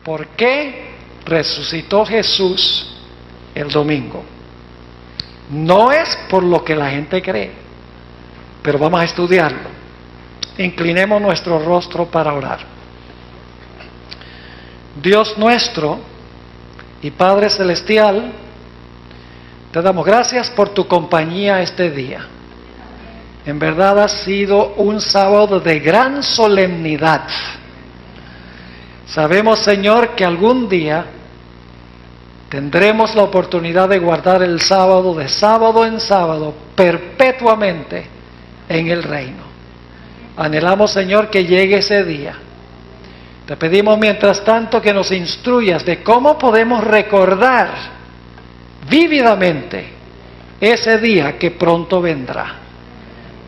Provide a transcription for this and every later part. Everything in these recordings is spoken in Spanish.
¿Por qué resucitó Jesús el domingo? No es por lo que la gente cree, pero vamos a estudiarlo. Inclinemos nuestro rostro para orar. Dios nuestro y Padre Celestial, te damos gracias por tu compañía este día. En verdad ha sido un sábado de gran solemnidad. Sabemos, Señor, que algún día tendremos la oportunidad de guardar el sábado de sábado en sábado perpetuamente en el reino. Anhelamos, Señor, que llegue ese día. Te pedimos mientras tanto que nos instruyas de cómo podemos recordar vívidamente ese día que pronto vendrá.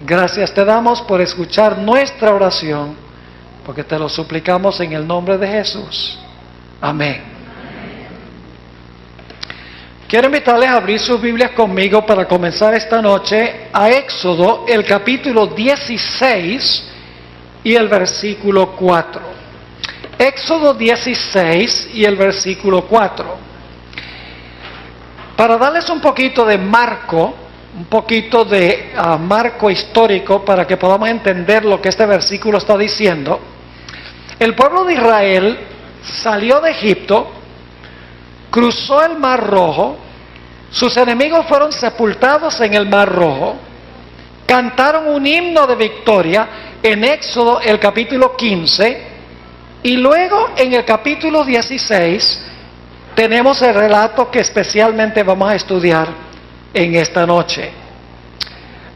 Gracias te damos por escuchar nuestra oración, porque te lo suplicamos en el nombre de Jesús. Amén. Quiero invitarles a abrir sus Biblias conmigo para comenzar esta noche a Éxodo, el capítulo 16 y el versículo 4. Éxodo 16 y el versículo 4. Para darles un poquito de marco, marco histórico para que podamos entender lo que este versículo está diciendo. El pueblo de Israel salió de Egipto, cruzó el Mar Rojo, sus enemigos fueron sepultados en el Mar Rojo, cantaron un himno de victoria en Éxodo el capítulo 15, y luego en el capítulo 16 tenemos el relato que especialmente vamos a estudiar en esta noche.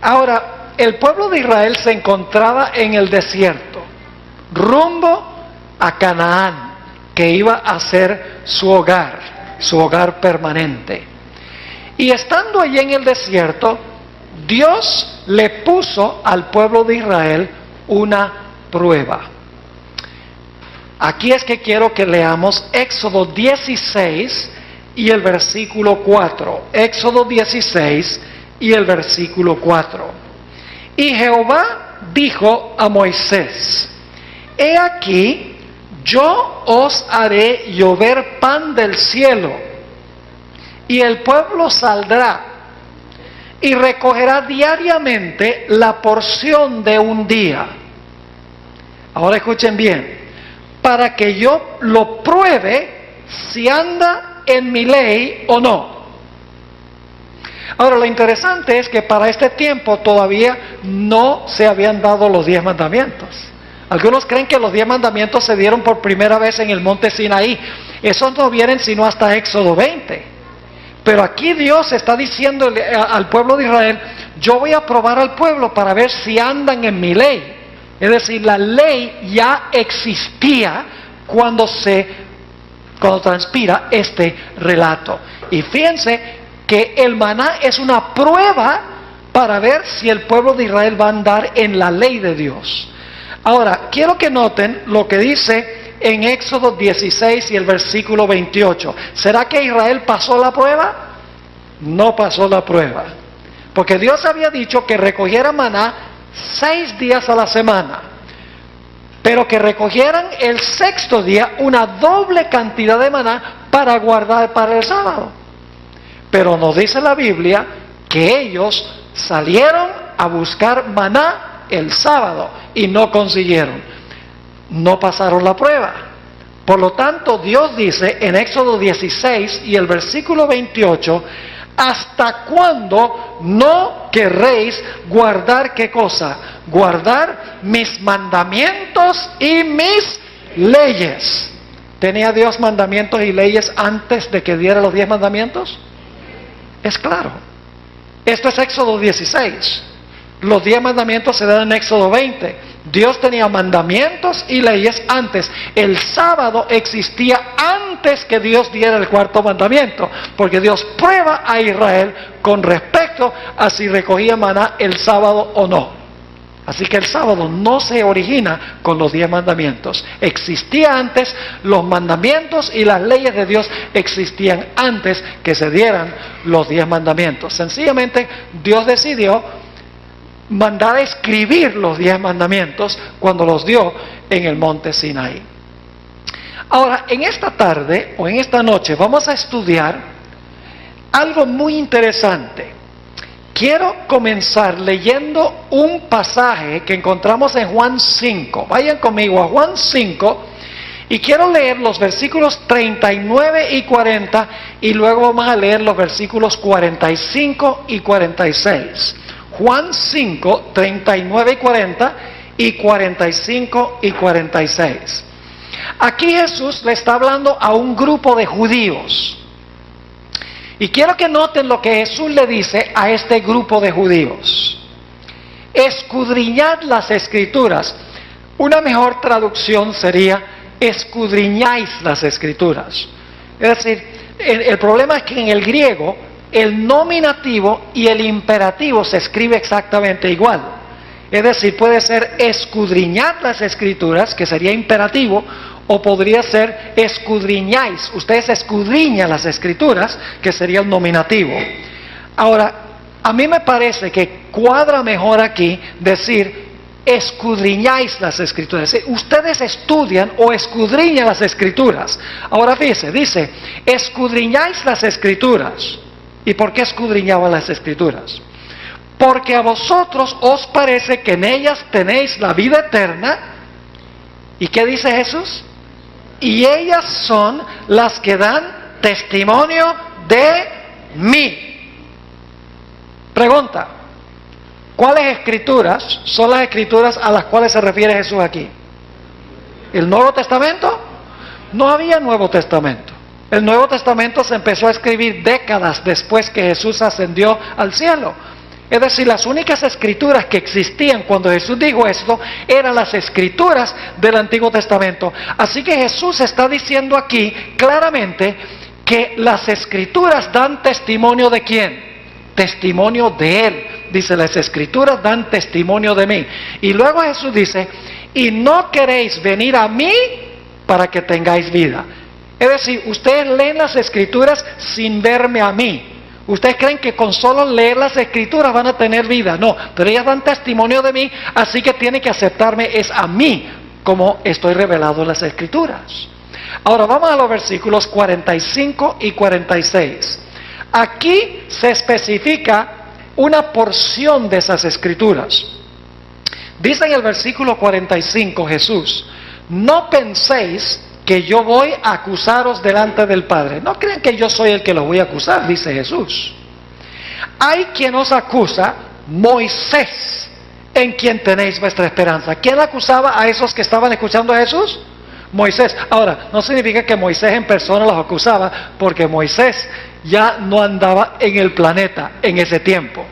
Ahora, el pueblo de Israel se encontraba en el desierto, rumbo a Canaán, que iba a ser su hogar permanente. Y estando allí en el desierto, Dios le puso al pueblo de Israel una prueba. Aquí es que quiero que leamos Éxodo 16 y el versículo 4. Éxodo 16 y el versículo 4. Y Jehová dijo a Moisés: He aquí, yo os haré llover pan del cielo, y el pueblo saldrá y recogerá diariamente la porción de un día. Ahora escuchen bien, para que yo lo pruebe si anda en mi ley o no. Ahora, lo interesante es que para este tiempo todavía no se habían dado los 10 mandamientos. Algunos creen que los 10 mandamientos se dieron por primera vez en el monte Sinaí. Esos no vienen sino hasta Éxodo 20. Pero aquí Dios está diciendo al pueblo de Israel: yo voy a probar al pueblo para ver si andan en mi ley. Es decir, la ley ya existía cuando transpira este relato. Y fíjense que el maná es una prueba para ver si el pueblo de Israel va a andar en la ley de Dios. Ahora, quiero que noten lo que dice en Éxodo 16 y el versículo 28. ¿Será que Israel pasó la prueba? No pasó la prueba. Porque Dios había dicho que recogiera maná 6 días a la semana, pero que recogieran el 6º día una doble cantidad de maná para guardar para el sábado. Pero nos dice la Biblia que ellos salieron a buscar maná el sábado y no consiguieron. No pasaron la prueba. Por lo tanto, Dios dice en Éxodo 16 y el versículo 28: ¿hasta cuándo no querréis guardar qué cosa? Guardar mis mandamientos y mis leyes. ¿Tenía Dios mandamientos y leyes antes de que diera los 10 mandamientos? Es claro. Esto es Éxodo 16. Los 10 mandamientos se dan en Éxodo 20. Dios tenía mandamientos y leyes antes. El sábado existía antes que Dios diera el 4º mandamiento, porque Dios prueba a Israel con respecto a si recogía maná el sábado o no. Así que el sábado no se origina con los 10 mandamientos. Existía antes, los mandamientos y las leyes de Dios existían antes que se dieran los 10 mandamientos. Sencillamente Dios decidió mandar a escribir los 10 mandamientos cuando los dio en el monte Sinaí. Ahora, en esta tarde o en esta noche vamos a estudiar algo muy interesante. Quiero comenzar leyendo un pasaje que encontramos en Juan 5. Vayan conmigo a Juan 5 y quiero leer los versículos 39 y 40 y luego vamos a leer los versículos 45 y 46. Juan 5, 39 y 40 y 45 y 46. Aquí Jesús le está hablando a un grupo de judíos. Y quiero que noten lo que Jesús le dice a este grupo de judíos. Escudriñad las Escrituras. Una mejor traducción sería, escudriñáis las Escrituras. Es decir, el problema es que en el griego, el nominativo y el imperativo se escribe exactamente igual. Es decir, puede ser escudriñad las Escrituras, que sería imperativo, o podría ser escudriñáis, ustedes escudriñan las Escrituras, que sería el nominativo. Ahora, a mí me parece que cuadra mejor aquí decir escudriñáis las Escrituras. Es decir, ustedes estudian o escudriñan las Escrituras. Ahora fíjense, dice, escudriñáis las Escrituras. ¿Y por qué escudriñaban las Escrituras? Porque a vosotros os parece que en ellas tenéis la vida eterna. ¿Y qué dice Jesús? Y ellas son las que dan testimonio de mí. Pregunta, ¿cuáles escrituras son las escrituras a las cuales se refiere Jesús aquí? ¿El Nuevo Testamento? No había Nuevo Testamento. El Nuevo Testamento se empezó a escribir décadas después que Jesús ascendió al cielo. Es decir, las únicas escrituras que existían cuando Jesús dijo esto eran las escrituras del Antiguo Testamento. Así que Jesús está diciendo aquí claramente que las escrituras dan testimonio de ¿quién? Testimonio de Él. Dice, las escrituras dan testimonio de mí. Y luego Jesús dice, y no queréis venir a mí para que tengáis vida. Es decir, ustedes leen las escrituras sin verme a mí. Ustedes creen que con solo leer las Escrituras van a tener vida. No, pero ellas dan testimonio de mí, así que tienen que aceptarme es a mí, como estoy revelado en las Escrituras. Ahora vamos a los versículos 45 y 46. Aquí se especifica una porción de esas Escrituras. Dice en el versículo 45 Jesús, no penséis que yo voy a acusaros delante del Padre. No crean que yo soy el que los voy a acusar, dice Jesús. Hay quien os acusa, Moisés, en quien tenéis vuestra esperanza. ¿Quién acusaba a esos que estaban escuchando a Jesús? Moisés. Ahora, no significa que Moisés en persona los acusaba, porque Moisés ya no andaba en el planeta en ese tiempo.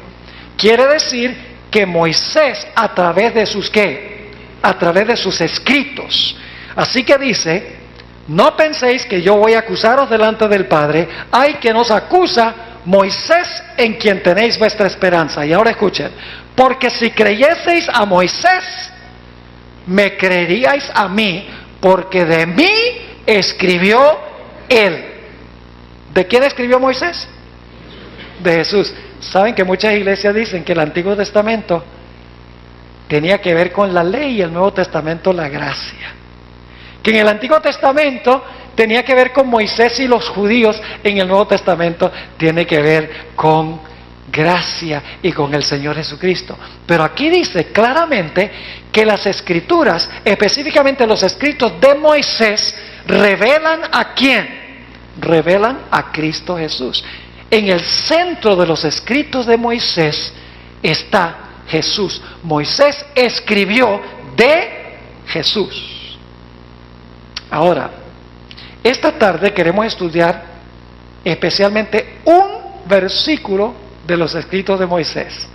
Quiere decir que Moisés, a través de sus ¿qué? A través de sus escritos. Así que dice, no penséis que yo voy a acusaros delante del Padre. Hay quien os acusa, Moisés, en quien tenéis vuestra esperanza. Y ahora escuchen, porque si creyeseis a Moisés, me creeríais a mí, porque de mí escribió él. ¿De quién escribió Moisés? De Jesús. Saben que muchas iglesias dicen que el Antiguo Testamento tenía que ver con la ley y el Nuevo Testamento la gracia. Que en el Antiguo Testamento tenía que ver con Moisés y los judíos, en el Nuevo Testamento tiene que ver con gracia y con el Señor Jesucristo. Pero aquí dice claramente que las Escrituras, específicamente los escritos de Moisés, revelan ¿a quién? Revelan a Cristo Jesús. En el centro de los escritos de Moisés está Jesús. Moisés escribió de Jesús. Ahora, esta tarde queremos estudiar especialmente un versículo de los escritos de Moisés,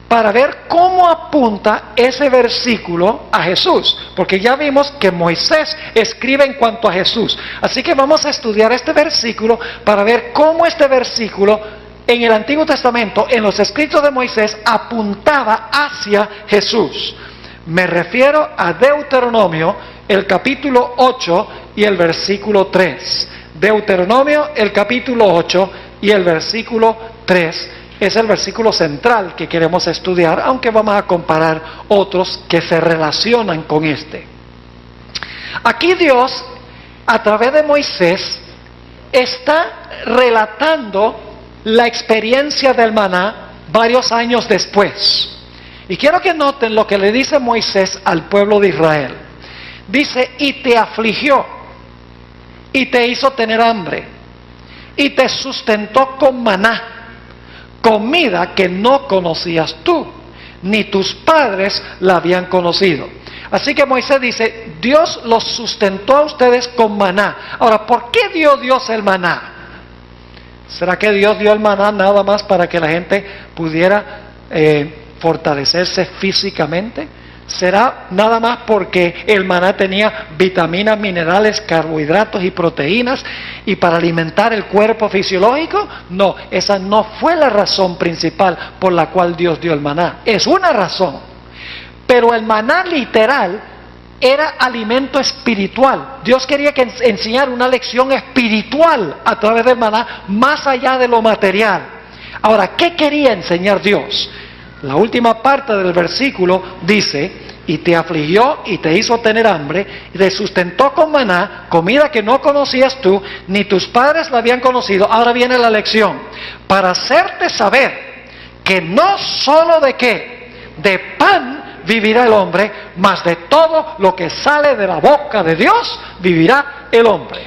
para ver cómo apunta ese versículo a Jesús, porque ya vimos que Moisés escribe en cuanto a Jesús. Así que vamos a estudiar este versículo para ver cómo este versículo en el Antiguo Testamento, en los escritos de Moisés, apuntaba hacia Jesús. Me refiero a Deuteronomio, el capítulo 8 y el versículo 3. Deuteronomio, el capítulo 8 y el versículo 3. Es el versículo central que queremos estudiar, aunque vamos a comparar otros que se relacionan con este. Aquí Dios a través de Moisés, está relatando la experiencia del maná varios años después. Y quiero que noten lo que le dice Moisés al pueblo de Israel. Dice, y te afligió, y te hizo tener hambre, y te sustentó con maná, comida que no conocías tú, ni tus padres la habían conocido. Así que Moisés dice, Dios los sustentó a ustedes con maná. Ahora, ¿por qué dio Dios el maná? ¿Será que Dios dio el maná nada más para que la gente pudiera fortalecerse físicamente? ¿Será nada más porque el maná tenía vitaminas, minerales, carbohidratos y proteínas y para alimentar el cuerpo fisiológico? No, esa no fue la razón principal por la cual Dios dio el maná. Es una razón, pero el maná literal era alimento espiritual. Dios quería que enseñar una lección espiritual a través del maná, más allá de lo material. Ahora, ¿qué quería enseñar Dios? La última parte del versículo dice, y te afligió y te hizo tener hambre, y te sustentó con maná, comida que no conocías tú, ni tus padres la habían conocido. Ahora viene la lección, para hacerte saber que no solo de qué, de pan vivirá el hombre, mas de todo lo que sale de la boca de Dios vivirá el hombre.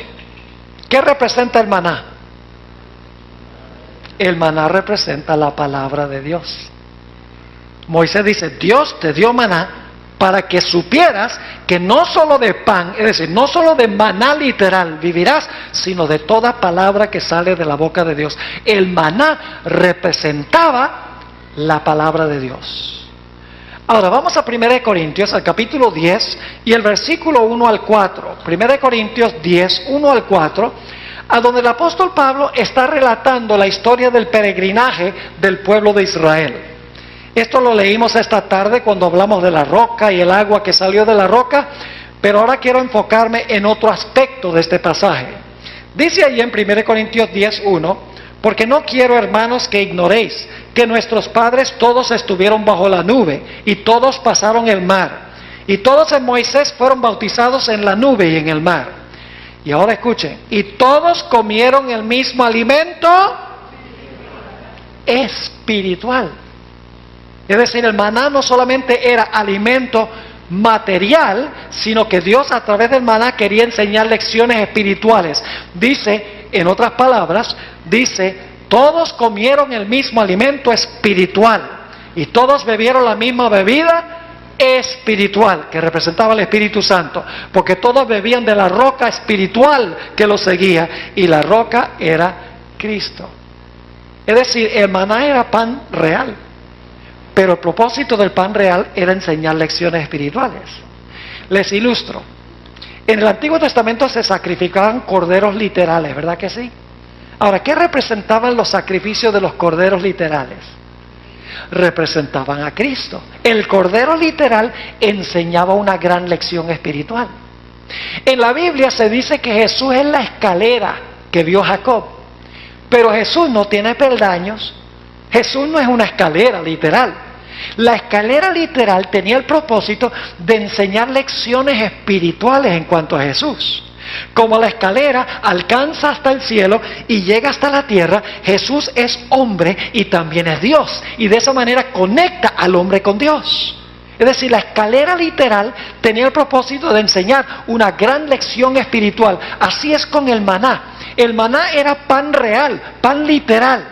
¿Qué representa el maná? El maná representa la palabra de Dios. Moisés dice, Dios te dio maná para que supieras que no solo de pan, es decir, no solo de maná literal vivirás, sino de toda palabra que sale de la boca de Dios. El maná representaba la palabra de Dios. Ahora vamos a 1 Corintios, al capítulo 10 y el versículo 1 al 4. 1 Corintios 10, 1 al 4, a donde el apóstol Pablo está relatando la historia del peregrinaje del pueblo de Israel. Esto lo leímos esta tarde cuando hablamos de la roca y el agua que salió de la roca, pero ahora quiero enfocarme en otro aspecto de este pasaje. Dice ahí en 1 Corintios 10:1, porque no quiero, hermanos, que ignoréis que nuestros padres todos estuvieron bajo la nube y todos pasaron el mar, y todos en Moisés fueron bautizados en la nube y en el mar. Y ahora escuchen, y todos comieron el mismo alimento espiritual. Es decir, el maná no solamente era alimento material, sino que Dios a través del maná quería enseñar lecciones espirituales. Dice, en otras palabras, dice, todos comieron el mismo alimento espiritual y todos bebieron la misma bebida espiritual, que representaba el Espíritu Santo, porque todos bebían de la roca espiritual que los seguía, y la roca era Cristo. Es decir, el maná era pan real. Pero el propósito del pan real era enseñar lecciones espirituales. Les ilustro. En el Antiguo Testamento se sacrificaban corderos literales, ¿verdad que sí? Ahora, ¿qué representaban los sacrificios de los corderos literales? Representaban a Cristo. El cordero literal enseñaba una gran lección espiritual. En la Biblia se dice que Jesús es la escalera que vio Jacob. Pero Jesús no tiene peldaños. Jesús no es una escalera literal. La escalera literal tenía el propósito de enseñar lecciones espirituales en cuanto a Jesús. Como la escalera alcanza hasta el cielo y llega hasta la tierra, Jesús es hombre y también es Dios. Y de esa manera conecta al hombre con Dios. Es decir, la escalera literal tenía el propósito de enseñar una gran lección espiritual. Así es con el maná. El maná era pan real, pan literal.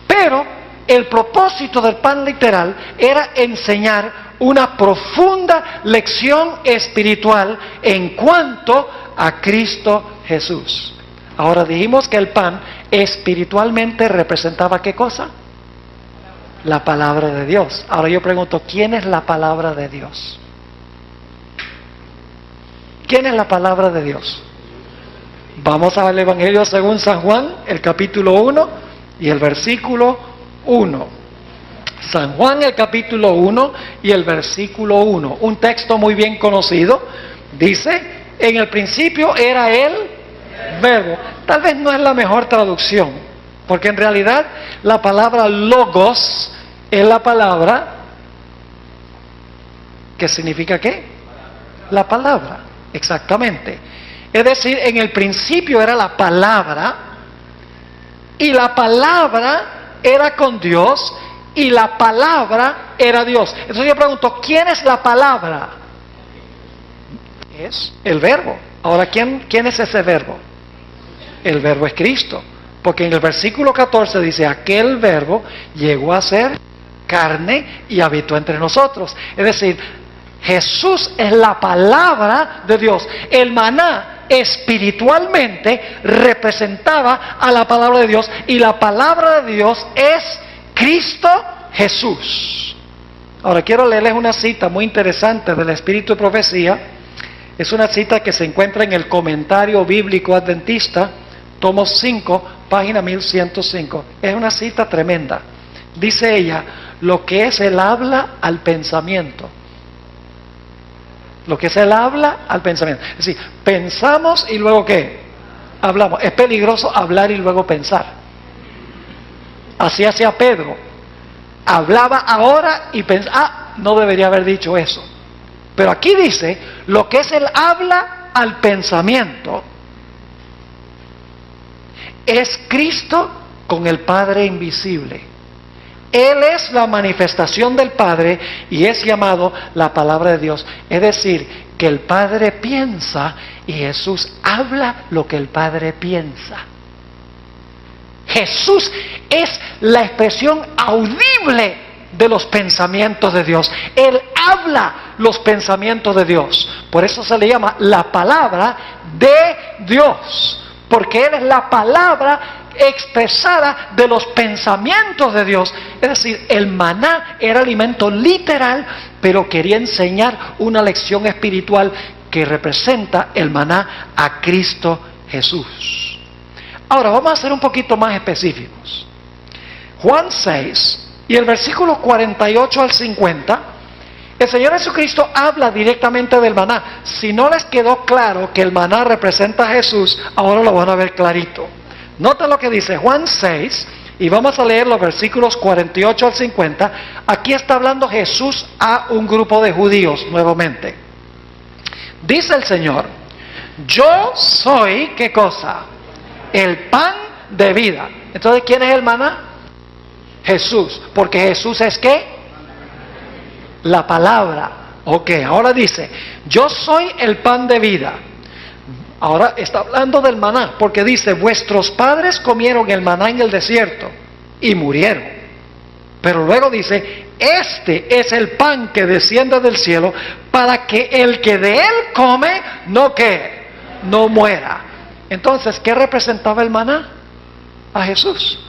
Pero el propósito del pan literal era enseñar una profunda lección espiritual en cuanto a Cristo Jesús. Ahora dijimos que el pan espiritualmente representaba ¿qué cosa? La palabra de Dios. Ahora yo pregunto, ¿quién es la palabra de Dios? ¿Quién es la palabra de Dios? Vamos al Evangelio según San Juan, el capítulo 1 y el versículo 1. San Juan, el capítulo 1 y el versículo 1. Un texto muy bien conocido. Dice, en el principio era el verbo. Tal vez no es la mejor traducción, porque en realidad la palabra logos es la palabra que significa ¿qué? La palabra, exactamente. Es decir, en el principio era la palabra, y la palabra era con Dios, y la palabra era Dios. Entonces yo pregunto, ¿quién es la palabra? Es el verbo. Ahora, ¿quién es ese verbo? El verbo es Cristo. Porque en el versículo 14 dice, aquel verbo llegó a ser carne y habitó entre nosotros. Es decir, Jesús es la palabra de Dios. El maná espiritualmente representaba a la palabra de Dios, y la palabra de Dios es Cristo Jesús. Ahora quiero leerles una cita muy interesante del Espíritu de Profecía. Es una cita que se encuentra en el Comentario Bíblico Adventista, tomo 5, página 1105. Es una cita tremenda. Dice ella, lo que es el habla al pensamiento. Lo que es el habla al pensamiento. Es decir, pensamos y luego ¿qué? Hablamos. Es peligroso hablar y luego pensar. Así hacía Pedro. Hablaba ahora y pensaba, no debería haber dicho eso. Pero aquí dice, lo que es el habla al pensamiento es Cristo con el Padre invisible. Él es la manifestación del Padre y es llamado la palabra de Dios. Es decir, que el Padre piensa y Jesús habla lo que el Padre piensa. Jesús es la expresión audible de los pensamientos de Dios. Él habla los pensamientos de Dios. Por eso se le llama la palabra de Dios. Porque Él es la palabra expresada de los pensamientos de Dios. Es decir, el maná era alimento literal, pero quería enseñar una lección espiritual que representa el maná a Cristo Jesús. Ahora vamos a ser un poquito más específicos. Juan 6 y el versículo 48 al 50, el Señor Jesucristo habla directamente del maná. Si no les quedó claro que el maná representa a Jesús, ahora lo van a ver clarito. Nota lo que dice Juan 6, y vamos a leer los versículos 48 al 50. Aquí está hablando Jesús a un grupo de judíos nuevamente. Dice el Señor, yo soy, ¿qué cosa? El pan de vida. Entonces, ¿quién es el maná? Jesús. Porque Jesús es ¿qué? La palabra. Ok, ahora dice, yo soy el pan de vida. Ahora está hablando del maná, porque dice, vuestros padres comieron el maná en el desierto y murieron. Pero luego dice, este es el pan que desciende del cielo para que el que de él come, no que, no muera. Entonces, ¿qué representaba el maná? A Jesús.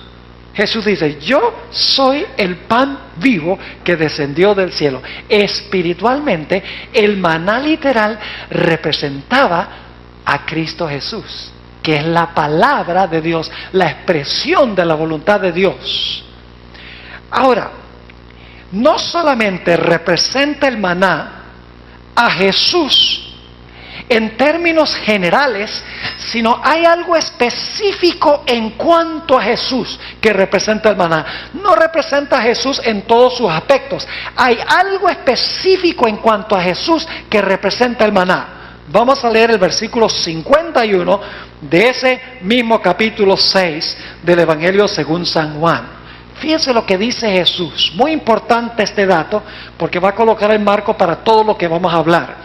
Jesús dice, yo soy el pan vivo que descendió del cielo. Espiritualmente, el maná literal representaba a Cristo Jesús, que es la palabra de Dios, la expresión de la voluntad de Dios. Ahora, no solamente representa el maná a Jesús en términos generales, sino hay algo específico en cuanto a Jesús que representa el maná. No representa a Jesús en todos sus aspectos. Hay algo específico en cuanto a Jesús que representa el maná. Vamos a leer el versículo 51 de ese mismo capítulo 6 del Evangelio según San Juan. Fíjense lo que dice Jesús. Muy importante este dato porque va a colocar el marco para todo lo que vamos a hablar.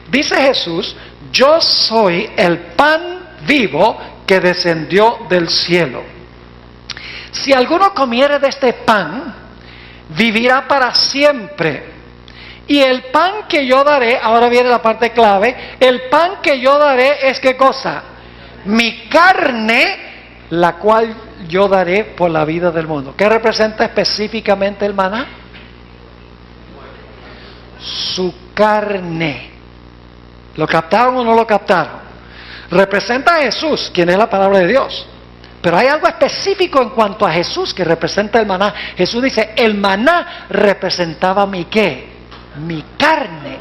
Dice Jesús, yo soy el pan vivo que descendió del cielo. Si alguno comiere de este pan, vivirá para siempre. Y el pan que yo daré, ahora viene la parte clave, el pan que yo daré es ¿qué cosa? Mi carne, la cual yo daré por la vida del mundo. ¿Qué representa específicamente el maná? Su carne. ¿Lo captaron o no lo captaron? Representa a Jesús, quien es la palabra de Dios. Pero hay algo específico en cuanto a Jesús que representa el maná. Jesús dice, el maná representaba mi ¿qué? Mi carne.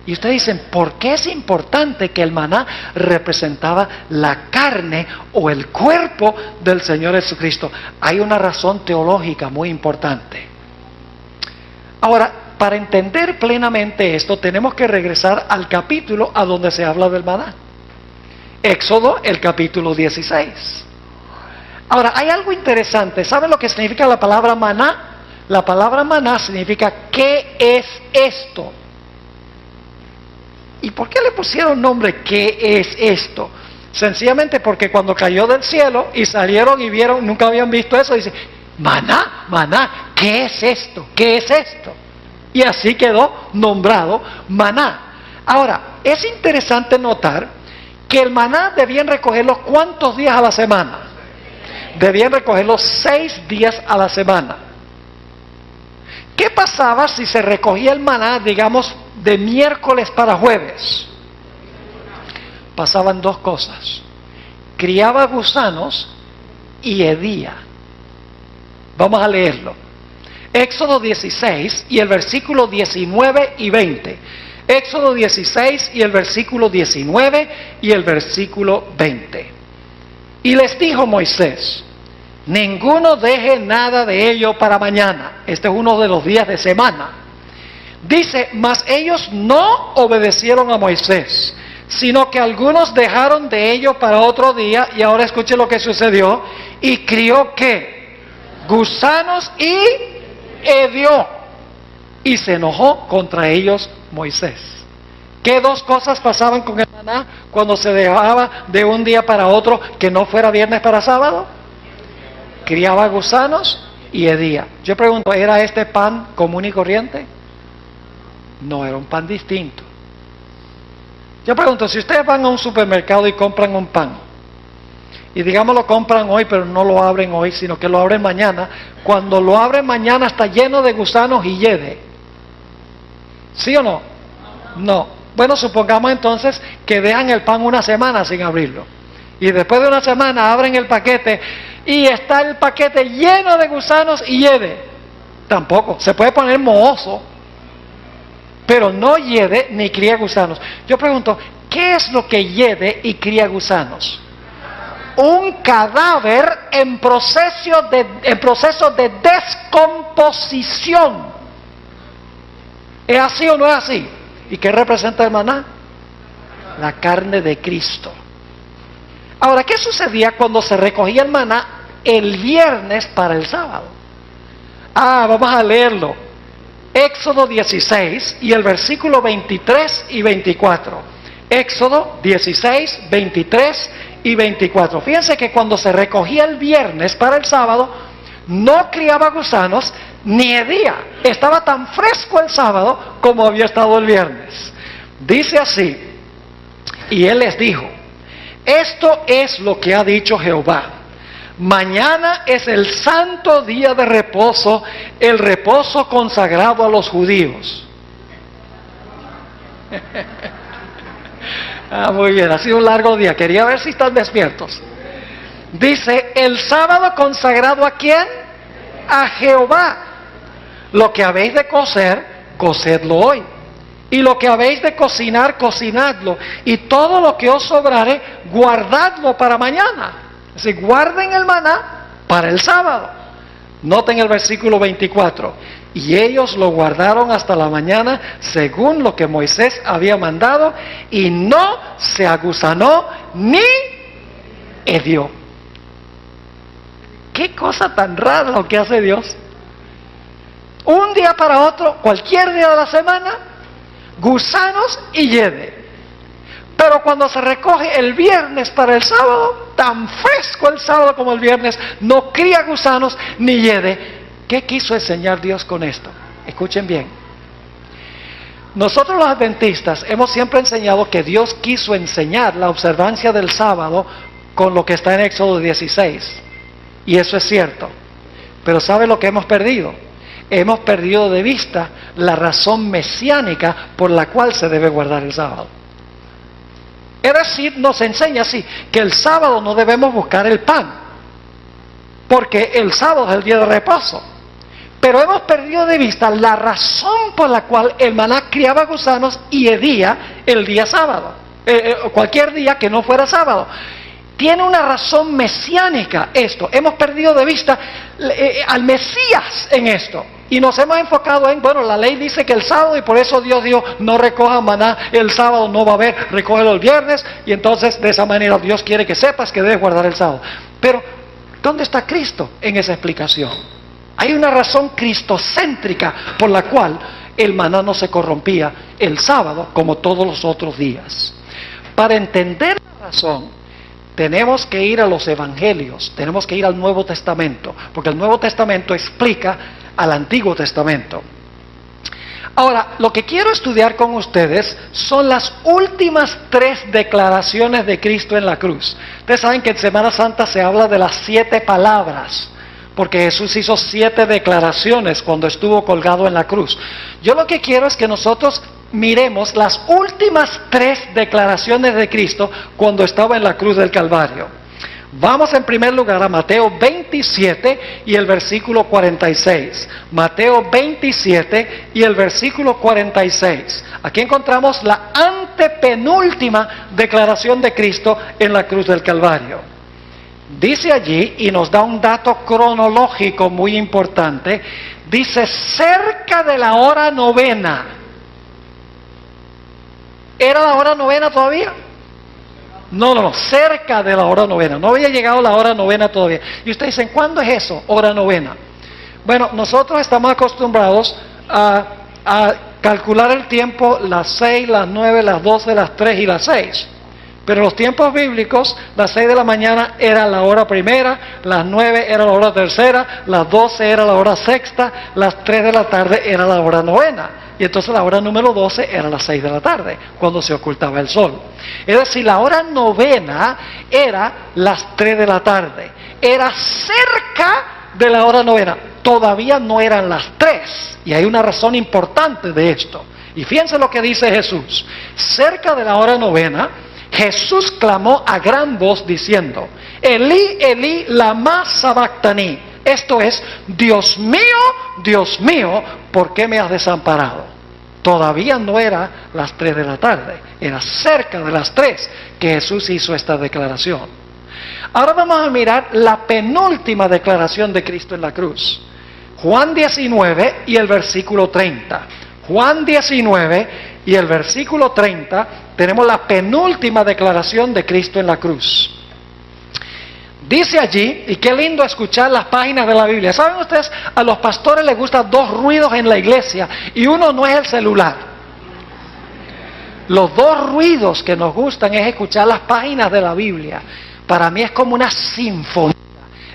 Y ustedes dicen, ¿por qué es importante que el maná representaba la carne o el cuerpo del Señor Jesucristo? Hay una razón teológica muy importante. Ahora, para entender plenamente esto, tenemos que regresar al capítulo a donde se habla del maná. Éxodo, el capítulo 16. Ahora, hay algo interesante. ¿Saben lo que significa la palabra maná? La palabra maná significa ¿qué es esto? ¿Y por qué le pusieron nombre qué es esto? Sencillamente porque cuando cayó del cielo y salieron y vieron, nunca habían visto eso, dice, maná, maná, ¿qué es esto? ¿Qué es esto? Y así quedó nombrado maná. Ahora, es interesante notar que el maná debían recogerlo ¿cuántos días a la semana? Debían recogerlo 6 días a la semana. ¿Qué pasaba si se recogía el maná, digamos, de miércoles para jueves? Pasaban 2 cosas. Criaba gusanos y hedía. Vamos a leerlo. Éxodo 16 y el versículo 19 y 20. Éxodo 16 y el versículo 19 y el versículo 20. Y les dijo Moisés, ninguno deje nada de ello para mañana. Este es uno de los días de semana. Dice, mas ellos no obedecieron a Moisés, sino que algunos dejaron de ello para otro día. Y ahora escuche lo que sucedió. Y crió ¿qué? Gusanos y hedió. Y se enojó contra ellos Moisés. ¿Qué 2 cosas pasaban con el maná cuando se dejaba de un día para otro que no fuera viernes para sábado? Criaba gusanos y hedía. Yo pregunto, ¿era este pan común y corriente? No, era un pan distinto. Yo pregunto, si ustedes van a un supermercado y compran un pan, y digamos lo compran hoy, pero no lo abren hoy, sino que lo abren mañana, cuando lo abren mañana está lleno de gusanos y hiede. ¿Sí o no? No. Bueno, supongamos entonces que dejan el pan una semana sin abrirlo. Y después de una semana abren el paquete y está el paquete lleno de gusanos y hiede. Tampoco. Se puede poner mohoso, pero no hiede ni cría gusanos. Yo pregunto, ¿qué es lo que hiede y cría gusanos? Un cadáver en proceso de descomposición. ¿Es así o no es así? ¿Y qué representa el maná? La carne de Cristo. Ahora, ¿qué sucedía cuando se recogía el maná el viernes para el sábado? Vamos a leerlo. Éxodo 16 y el versículo 23 y 24. Éxodo 16, 23 y 24. Fíjense que cuando se recogía el viernes para el sábado, no criaba gusanos ni hedía. Estaba tan fresco el sábado como había estado el viernes. Dice así, y él les dijo, esto es lo que ha dicho Jehová. Mañana es el santo día de reposo, el reposo consagrado a los judíos. Muy bien, ha sido un largo día. Quería ver si están despiertos. Dice, el sábado consagrado ¿a quién? A Jehová. Lo que habéis de cocer, cocedlo hoy. Y lo que habéis de cocinar, cocinadlo. Y todo lo que os sobrare, guardadlo para mañana. Es decir, guarden el maná para el sábado. Noten el versículo 24. Y ellos lo guardaron hasta la mañana, según lo que Moisés había mandado, y no se agusanó ni hedió. ¿Qué cosa tan rara lo que hace Dios? Un día para otro, cualquier día de la semana, gusanos y hiede. Pero cuando se recoge el viernes para el sábado, tan fresco el sábado como el viernes, no cría gusanos ni hiede. ¿Qué quiso enseñar Dios con esto? Escuchen bien. Nosotros los adventistas hemos siempre enseñado que Dios quiso enseñar la observancia del sábado con lo que está en Éxodo 16. Y eso es cierto. Pero ¿sabe lo que hemos perdido? Hemos perdido de vista la razón mesiánica por la cual se debe guardar el sábado. Es decir, nos enseña así, que el sábado no debemos buscar el pan, porque el sábado es el día de reposo. Pero hemos perdido de vista la razón por la cual el maná criaba gusanos y hedía el día sábado, cualquier día que no fuera sábado. Tiene una razón mesiánica esto. Hemos perdido de vista al Mesías en esto. Y nos hemos enfocado en, bueno, la ley dice que el sábado, y por eso Dios dijo, no recoja maná el sábado, no va a haber, recógelo el viernes, y entonces de esa manera Dios quiere que sepas que debes guardar el sábado. Pero, ¿dónde está Cristo en esa explicación? Hay una razón cristocéntrica por la cual el maná no se corrompía el sábado como todos los otros días. Para entender la razón, tenemos que ir a los evangelios, tenemos que ir al Nuevo Testamento, porque el Nuevo Testamento explica al Antiguo Testamento. Ahora, lo que quiero estudiar con ustedes son las últimas 3 declaraciones de Cristo en la cruz. Ustedes saben que en Semana Santa se habla de las 7 palabras, porque Jesús hizo 7 declaraciones cuando estuvo colgado en la cruz. Yo lo que quiero es que nosotros miremos las últimas 3 declaraciones de Cristo cuando estaba en la cruz del Calvario. Vamos en primer lugar a Mateo 27 y el versículo 46. Mateo 27 y el versículo 46. Aquí encontramos la antepenúltima declaración de Cristo en la cruz del Calvario. Dice allí, y nos da un dato cronológico muy importante, dice cerca de la hora novena. ¿Era la hora novena todavía? No, cerca de la hora novena. No había llegado la hora novena todavía. Y ustedes dicen, ¿cuándo es eso? Hora novena. Bueno, nosotros estamos acostumbrados a calcular el tiempo las 6, las 9, las 12, las 3 y las 6. Pero en los tiempos bíblicos, las 6 de la mañana era la hora primera, las 9 era la hora tercera, las 12 era la hora sexta, las 3 de la tarde era la hora novena. Y entonces la hora número 12 era las 6 de la tarde, cuando se ocultaba el sol. Es decir, la hora novena era las 3 de la tarde. Era cerca de la hora novena. Todavía no eran las 3. Y hay una razón importante de esto. Y fíjense lo que dice Jesús. Cerca de la hora novena, Jesús clamó a gran voz diciendo, Elí, Elí, lama sabactani. Esto es, Dios mío, ¿por qué me has desamparado? Todavía no era las 3 de la tarde, era cerca de las 3 que Jesús hizo esta declaración. Ahora vamos a mirar la penúltima declaración de Cristo en la cruz. Juan 19 y el versículo 30. Juan 19 y el versículo 30 tenemos la penúltima declaración de Cristo en la cruz. Dice allí, y qué lindo escuchar las páginas de la Biblia. ¿Saben ustedes? A los pastores les gustan 2 ruidos en la iglesia y uno no es el celular. Los 2 ruidos que nos gustan es escuchar las páginas de la Biblia. Para mí es como una sinfonía.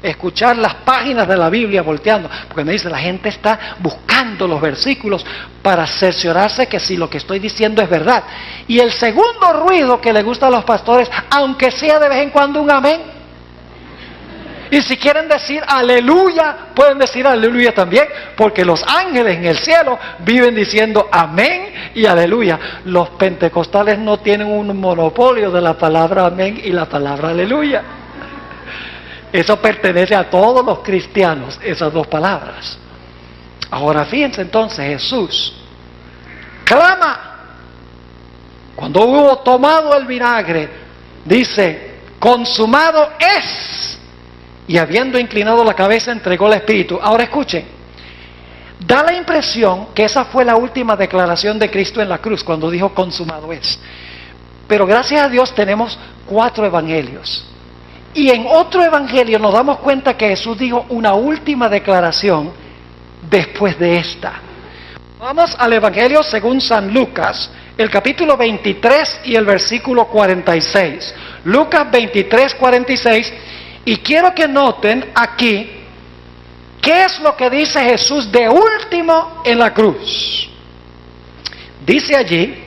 Escuchar las páginas de la Biblia volteando, porque me dice, la gente está buscando los versículos para cerciorarse que si lo que estoy diciendo es verdad. Y el segundo ruido que le gusta a los pastores, aunque sea de vez en cuando un amén. Y si quieren decir aleluya, pueden decir aleluya también, porque los ángeles en el cielo viven diciendo amén y aleluya. Los pentecostales no tienen un monopolio de la palabra amén y la palabra aleluya. Eso pertenece a todos los cristianos, esas 2 palabras. Ahora fíjense entonces, Jesús clama. Cuando hubo tomado el vinagre, dice, consumado es. Y habiendo inclinado la cabeza, entregó el Espíritu. Ahora escuchen, da la impresión que esa fue la última declaración de Cristo en la cruz, cuando dijo consumado es. Pero gracias a Dios tenemos 4 evangelios. Y en otro evangelio nos damos cuenta que Jesús dijo una última declaración después de esta. Vamos al evangelio según San Lucas, el capítulo 23 y el versículo 46. Lucas 23, 46. Y quiero que noten aquí qué es lo que dice Jesús de último en la cruz. Dice allí,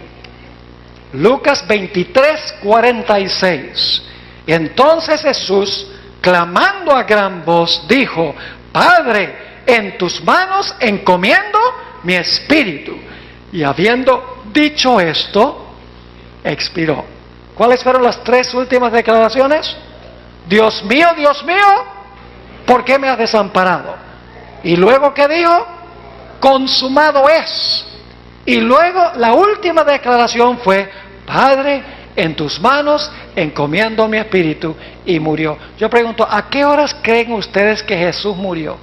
Lucas 23, 46. Y entonces Jesús, clamando a gran voz, dijo, Padre, en tus manos encomiendo mi espíritu. Y habiendo dicho esto, expiró. ¿Cuáles fueron las 3 últimas declaraciones? Dios mío, ¿por qué me has desamparado? Y luego, ¿qué dijo? Consumado es. Y luego la última declaración fue, Padre, en tus manos encomiendo mi espíritu, y murió. Yo pregunto, ¿a qué horas creen ustedes que Jesús murió?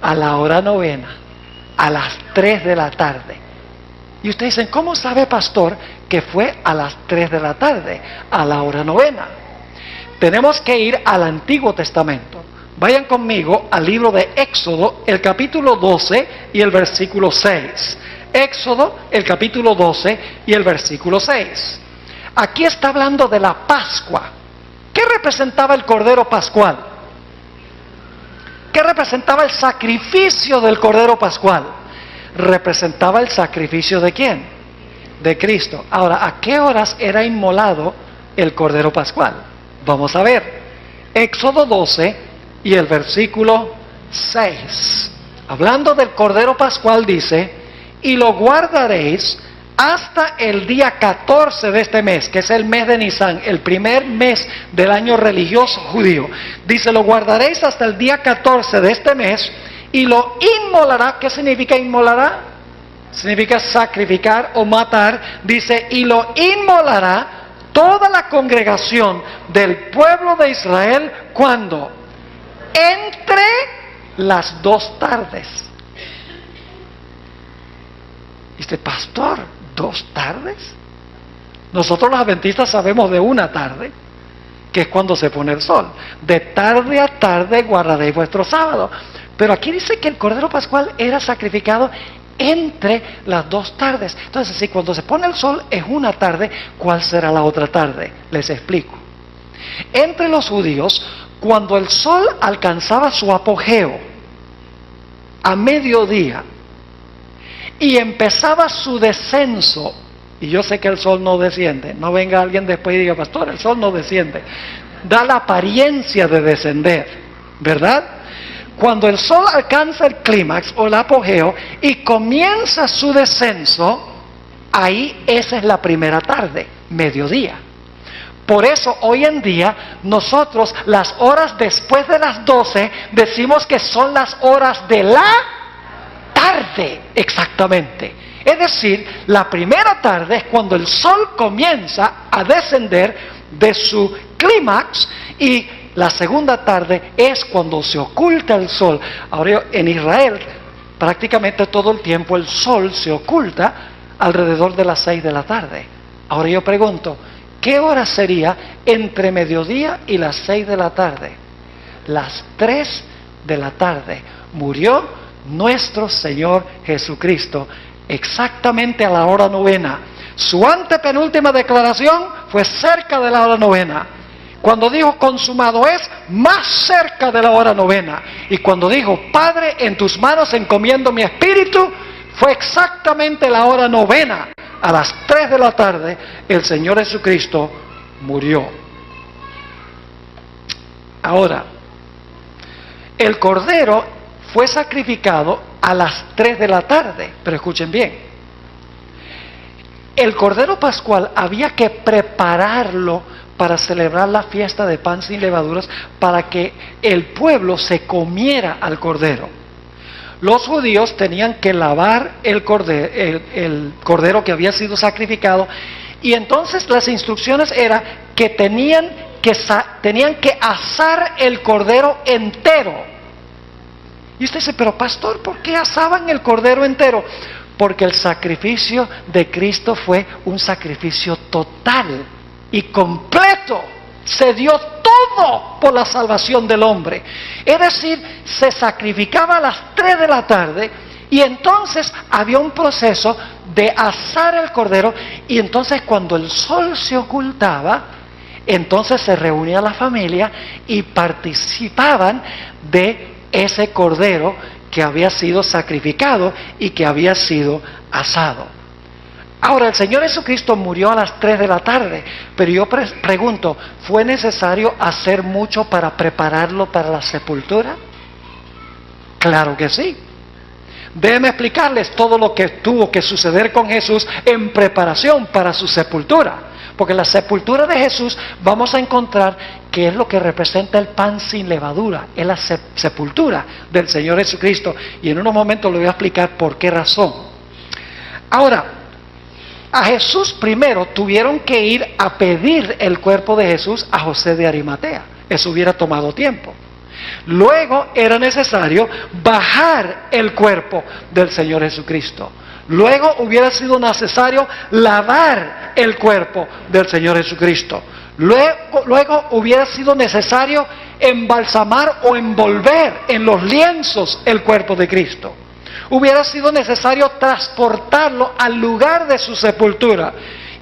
a la hora novena, a las 3 de la tarde. Y ustedes dicen, ¿cómo sabe, pastor, que fue a las 3 de la tarde, a la hora novena? Tenemos que ir al Antiguo Testamento. Vayan conmigo al libro de Éxodo, el capítulo 12 y el versículo 6. Éxodo, el capítulo 12 y el versículo 6. Aquí está hablando de la Pascua. ¿Qué representaba el Cordero Pascual? ¿Qué representaba el sacrificio del Cordero Pascual? Representaba el sacrificio ¿de quién? De Cristo. Ahora, ¿a qué horas era inmolado el Cordero Pascual? Vamos a ver. Éxodo 12 y el versículo 6. Hablando del Cordero Pascual dice, y lo guardaréis hasta el día 14 de este mes, que es el mes de Nisan, el primer mes del año religioso judío. Dice, lo guardaréis hasta el día 14 de este mes y lo inmolará. ¿Qué significa inmolará? Significa sacrificar o matar. Dice, y lo inmolará toda la congregación del pueblo de Israel, ¿cuándo? Entre las 2 tardes. Dice, pastor, 2 tardes. Nosotros los adventistas sabemos de una tarde, que es cuando se pone el sol. De tarde a tarde guardaréis vuestro sábado. Pero aquí dice que el Cordero Pascual era sacrificado entre las 2 tardes. Entonces, si cuando se pone el sol es una tarde, ¿cuál será la otra tarde? Les explico. Entre los judíos, cuando el sol alcanzaba su apogeo a mediodía y empezaba su descenso, y yo sé que el sol no desciende, no venga alguien después y diga, pastor, el sol no desciende, da la apariencia de descender, ¿verdad? Cuando el sol alcanza el clímax o el apogeo y comienza su descenso, ahí esa es la primera tarde, mediodía. Por eso hoy en día nosotros las horas después de las 12 decimos que son las horas de la tarde, exactamente. Es decir, la primera tarde es cuando el sol comienza a descender de su clímax y la segunda tarde es cuando se oculta el sol. Ahora en Israel prácticamente todo el tiempo el sol se oculta alrededor de las 6 de la tarde. Ahora yo pregunto, ¿qué hora sería entre mediodía y las 6 de la tarde? Las 3 de la tarde. Murió nuestro Señor Jesucristo exactamente a la hora novena. Su antepenúltima declaración fue cerca de la hora novena. Cuando dijo consumado es, más cerca de la hora novena. Y cuando dijo, Padre, en tus manos encomiendo mi espíritu, fue exactamente la hora novena. A las 3 de la tarde, el Señor Jesucristo murió. Ahora, el Cordero fue sacrificado a las 3 de la tarde, pero escuchen bien. El Cordero Pascual había que prepararlo para celebrar la fiesta de pan sin levaduras, para que el pueblo se comiera al Cordero. Los judíos tenían que lavar el cordero que había sido sacrificado, y entonces las instrucciones eran que tenían que asar el cordero entero. Y usted dice, pero pastor, ¿por qué asaban el cordero entero? Porque el sacrificio de Cristo fue un sacrificio total y completo. Se dio todo por la salvación del hombre. Es decir, se sacrificaba a las 3 de la tarde y entonces había un proceso de asar el cordero, y entonces cuando el sol se ocultaba, entonces se reunía la familia y participaban de ese cordero que había sido sacrificado y que había sido asado. Ahora, el Señor Jesucristo murió a las 3 de la tarde, pero yo pregunto, ¿fue necesario hacer mucho para prepararlo para la sepultura? Claro que sí. Déjenme explicarles todo lo que tuvo que suceder con Jesús en preparación para su sepultura. Porque en la sepultura de Jesús vamos a encontrar que es lo que representa el pan sin levadura, es la sepultura del Señor Jesucristo. Y en unos momentos le voy a explicar por qué razón. Ahora, a Jesús primero tuvieron que ir a pedir el cuerpo de Jesús a José de Arimatea. Eso hubiera tomado tiempo. Luego era necesario bajar el cuerpo del Señor Jesucristo. Luego hubiera sido necesario lavar el cuerpo del Señor Jesucristo. Luego hubiera sido necesario embalsamar o envolver en los lienzos el cuerpo de Cristo. Hubiera sido necesario transportarlo al lugar de su sepultura.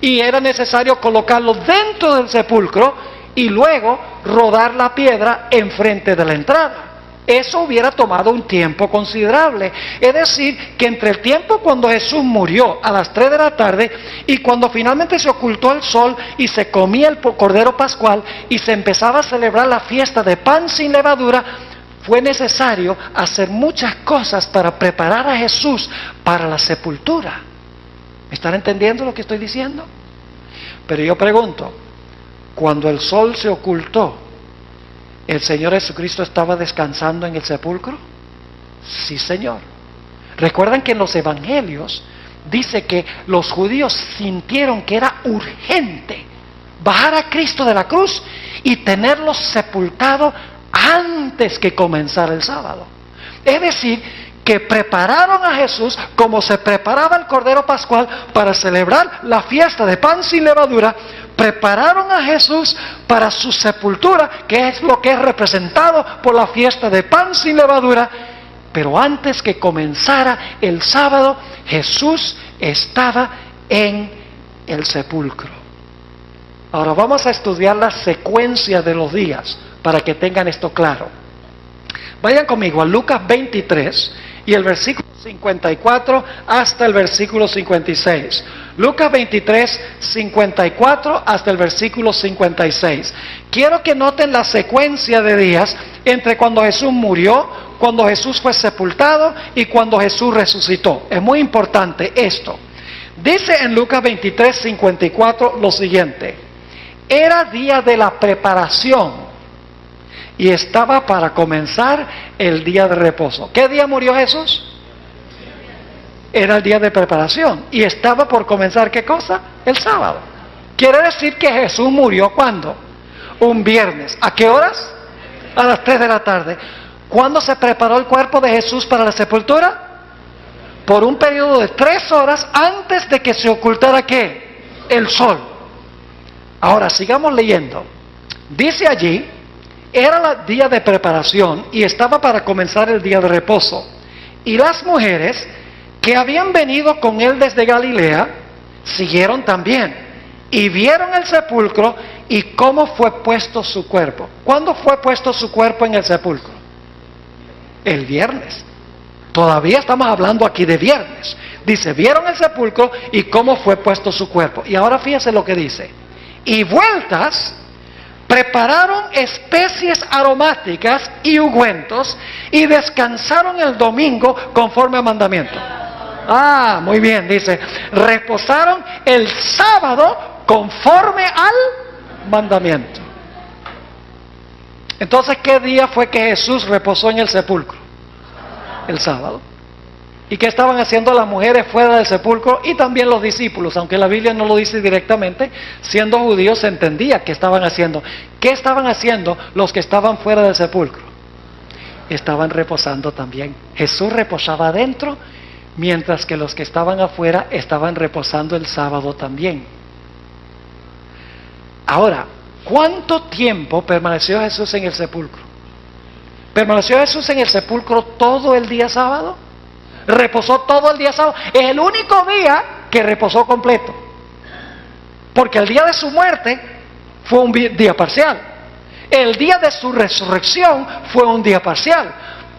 Y era necesario colocarlo dentro del sepulcro y luego rodar la piedra enfrente de la entrada. Eso hubiera tomado un tiempo considerable. Es decir, que entre el tiempo cuando Jesús murió a las 3 de la tarde y cuando finalmente se ocultó el sol y se comía el cordero pascual y se empezaba a celebrar la fiesta de pan sin levadura, fue necesario hacer muchas cosas para preparar a Jesús para la sepultura. ¿Me están entendiendo lo que estoy diciendo? Pero yo pregunto, cuando el sol se ocultó, ¿el Señor Jesucristo estaba descansando en el sepulcro? Sí, Señor. Recuerdan que en los evangelios dice que los judíos sintieron que era urgente bajar a Cristo de la cruz y tenerlo sepultado antes que comenzara el sábado. Es decir, que prepararon a Jesús como se preparaba el Cordero Pascual para celebrar la fiesta de pan sin levadura. Prepararon a Jesús para su sepultura, que es lo que es representado por la fiesta de pan sin levadura. Pero antes que comenzara el sábado, Jesús estaba en el sepulcro. Ahora vamos a estudiar la secuencia de los días para que tengan esto claro. Vayan conmigo a Lucas 23 y el versículo 54 hasta el versículo 56. Lucas 23, 54 hasta el versículo 56. Quiero que noten la secuencia de días entre cuando Jesús murió, cuando Jesús fue sepultado y cuando Jesús resucitó. Es muy importante esto. Dice en Lucas 23, 54 lo siguiente: era día de la preparación y estaba para comenzar el día de reposo. ¿Qué día murió Jesús? Era el día de preparación y estaba por comenzar, ¿qué cosa? El sábado. Quiere decir que Jesús murió ¿cuándo? Un viernes. ¿A qué horas? A las 3 de la tarde. ¿Cuándo se preparó el cuerpo de Jesús para la sepultura? Por un periodo de 3 horas antes de que se ocultara ¿qué? El sol. Ahora sigamos leyendo. Dice allí: era el día de preparación y estaba para comenzar el día de reposo. Y las mujeres que habían venido con él desde Galilea siguieron también y vieron el sepulcro y cómo fue puesto su cuerpo. ¿Cuándo fue puesto su cuerpo en el sepulcro? El viernes. Todavía estamos hablando aquí de viernes. Dice, vieron el sepulcro y cómo fue puesto su cuerpo. Y ahora fíjense lo que dice: y vueltas prepararon especies aromáticas y ungüentos y descansaron el domingo conforme al mandamiento. Ah, muy bien, dice, reposaron el sábado conforme al mandamiento. Entonces, ¿qué día fue que Jesús reposó en el sepulcro? El sábado. ¿Y qué estaban haciendo las mujeres fuera del sepulcro? Y también los discípulos, aunque la Biblia no lo dice directamente, siendo judíos se entendía qué estaban haciendo. ¿Qué estaban haciendo los que estaban fuera del sepulcro? Estaban reposando también. Jesús reposaba adentro, mientras que los que estaban afuera estaban reposando el sábado también. Ahora, ¿cuánto tiempo permaneció Jesús en el sepulcro? ¿Permaneció Jesús en el sepulcro todo el día sábado? ¿Reposó todo el día sábado? Es el único día que reposó completo. Porque el día de su muerte fue un día parcial. El día de su resurrección fue un día parcial.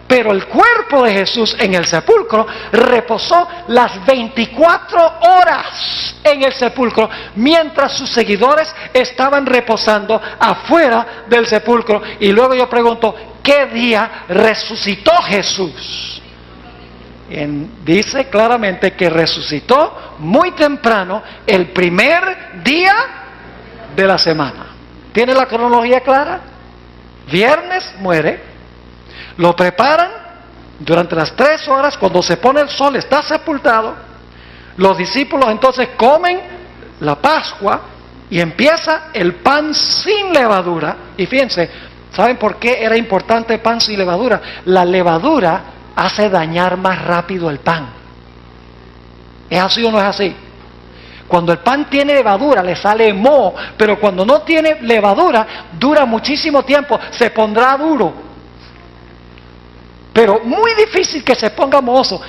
Pero el cuerpo de Jesús en el sepulcro reposó las 24 horas en el sepulcro, mientras sus seguidores estaban reposando afuera del sepulcro. Y luego yo pregunto, ¿qué día resucitó Jesús? Dice claramente que resucitó muy temprano, el primer día de la semana. ¿Tiene la cronología clara? Viernes muere. Lo preparan durante las 3 horas, cuando se pone el sol está sepultado. Los discípulos entonces comen la Pascua y empieza el pan sin levadura. Y fíjense, ¿Saben por qué era importante el pan sin levadura? La levadura hace dañar más rápido el pan. ¿Es así o no es así? Cuando el pan tiene levadura le sale moho, pero cuando no tiene levadura dura muchísimo tiempo, se pondrá duro. Pero muy difícil que se ponga mohoso.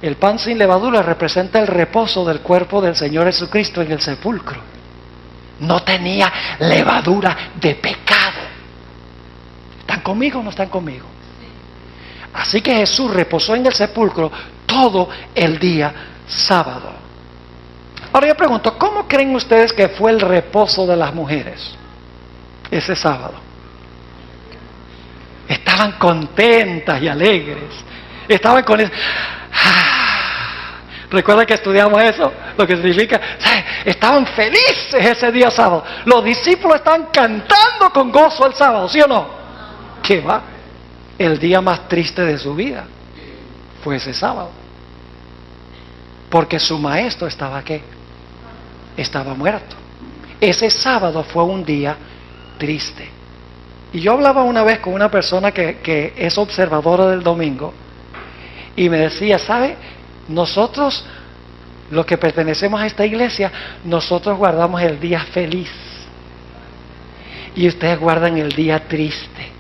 El pan sin levadura representa el reposo del cuerpo del Señor Jesucristo en el sepulcro. No tenía levadura de pecado. ¿Están conmigo o no están conmigo? Así que Jesús reposó en el sepulcro todo el día sábado. Ahora yo pregunto, ¿cómo creen ustedes que fue el reposo de las mujeres ese sábado? Estaban contentas y alegres. Estaban con eso. ¿Recuerdan que estudiamos eso? Lo que significa, estaban felices ese día sábado. Los discípulos estaban cantando con gozo el sábado, ¿sí o no? ¿Qué va? El día más triste de su vida fue ese sábado. Porque su maestro estaba ¿qué? Estaba muerto. Ese sábado fue un día triste. Y yo hablaba una vez con una persona que es observadora del domingo y me decía, ¿sabe? Nosotros, los que pertenecemos a esta iglesia, nosotros guardamos el día feliz y ustedes guardan el día triste.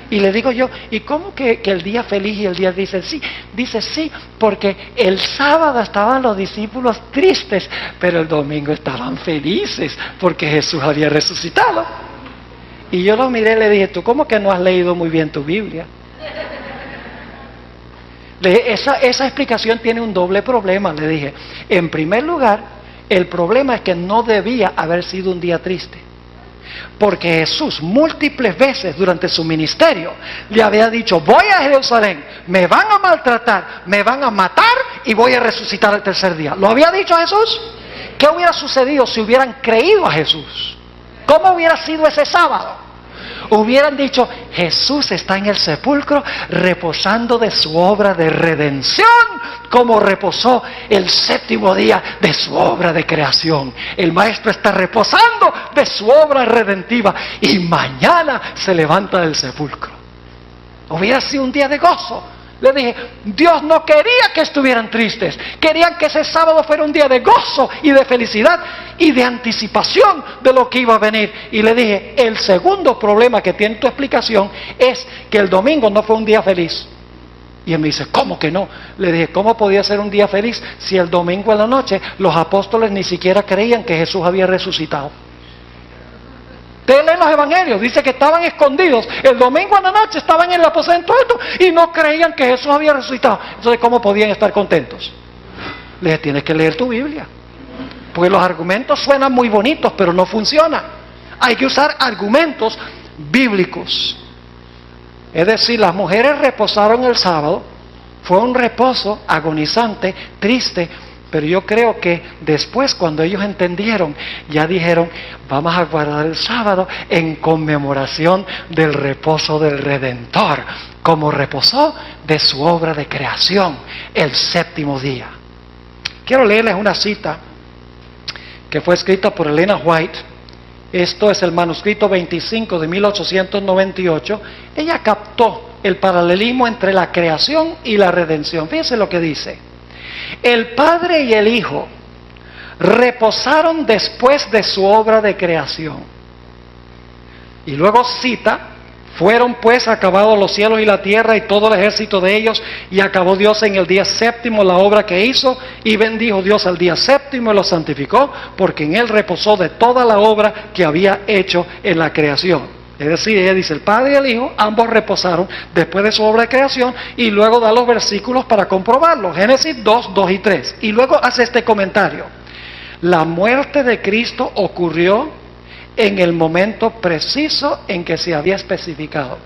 Y le digo yo, ¿y cómo que el día feliz y el día dice sí? Dice sí, porque el sábado estaban los discípulos tristes, pero el domingo estaban felices, porque Jesús había resucitado. Y yo lo miré y le dije, ¿tú cómo que no has leído muy bien tu Biblia? Esa explicación tiene un doble problema, le dije. En primer lugar, el problema es que no debía haber sido un día triste. Porque Jesús múltiples veces durante su ministerio le había dicho, voy a Jerusalén, me van a maltratar, me van a matar y voy a resucitar el tercer día. ¿Lo había dicho Jesús? ¿Qué hubiera sucedido si hubieran creído a Jesús? ¿Cómo hubiera sido ese sábado? Hubieran dicho, Jesús está en el sepulcro reposando de su obra de redención, como reposó el séptimo día de su obra de creación. El Maestro está reposando de su obra redentiva y mañana se levanta del sepulcro. Hubiera sido un día de gozo. Le dije, Dios no quería que estuvieran tristes, querían que ese sábado fuera un día de gozo y de felicidad y de anticipación de lo que iba a venir. Y le dije, el segundo problema que tiene tu explicación es que el domingo no fue un día feliz. Y él me dice, ¿cómo que no? Le dije, ¿cómo podía ser un día feliz si el domingo en la noche los apóstoles ni siquiera creían que Jesús había resucitado? Ustedes leen los evangelios, dice que estaban escondidos. El domingo en la noche estaban en el aposento alto y no creían que Jesús había resucitado. Entonces, ¿cómo podían estar contentos? Le dije, tienes que leer tu Biblia. Porque los argumentos suenan muy bonitos, pero no funcionan. Hay que usar argumentos bíblicos. Es decir, las mujeres reposaron el sábado. Fue un reposo agonizante, triste. Pero yo creo que después, cuando ellos entendieron, ya dijeron, vamos a guardar el sábado en conmemoración del reposo del Redentor, como reposó de su obra de creación el séptimo día. Quiero leerles una cita que fue escrita por Elena White. Esto es el manuscrito 25 de 1898. Ella captó el paralelismo entre la creación y la redención. Fíjense lo que dice. El Padre y el Hijo reposaron después de su obra de creación. Y luego cita, fueron pues acabados los cielos y la tierra y todo el ejército de ellos, y acabó Dios en el día séptimo la obra que hizo, y bendijo Dios al día séptimo y lo santificó, porque en él reposó de toda la obra que había hecho en la creación. Es decir, ella dice, el Padre y el Hijo, ambos reposaron después de su obra de creación, y luego da los versículos para comprobarlo. Génesis 2, 2 y 3. Y luego hace este comentario. La muerte de Cristo ocurrió en el momento preciso en que se había especificado.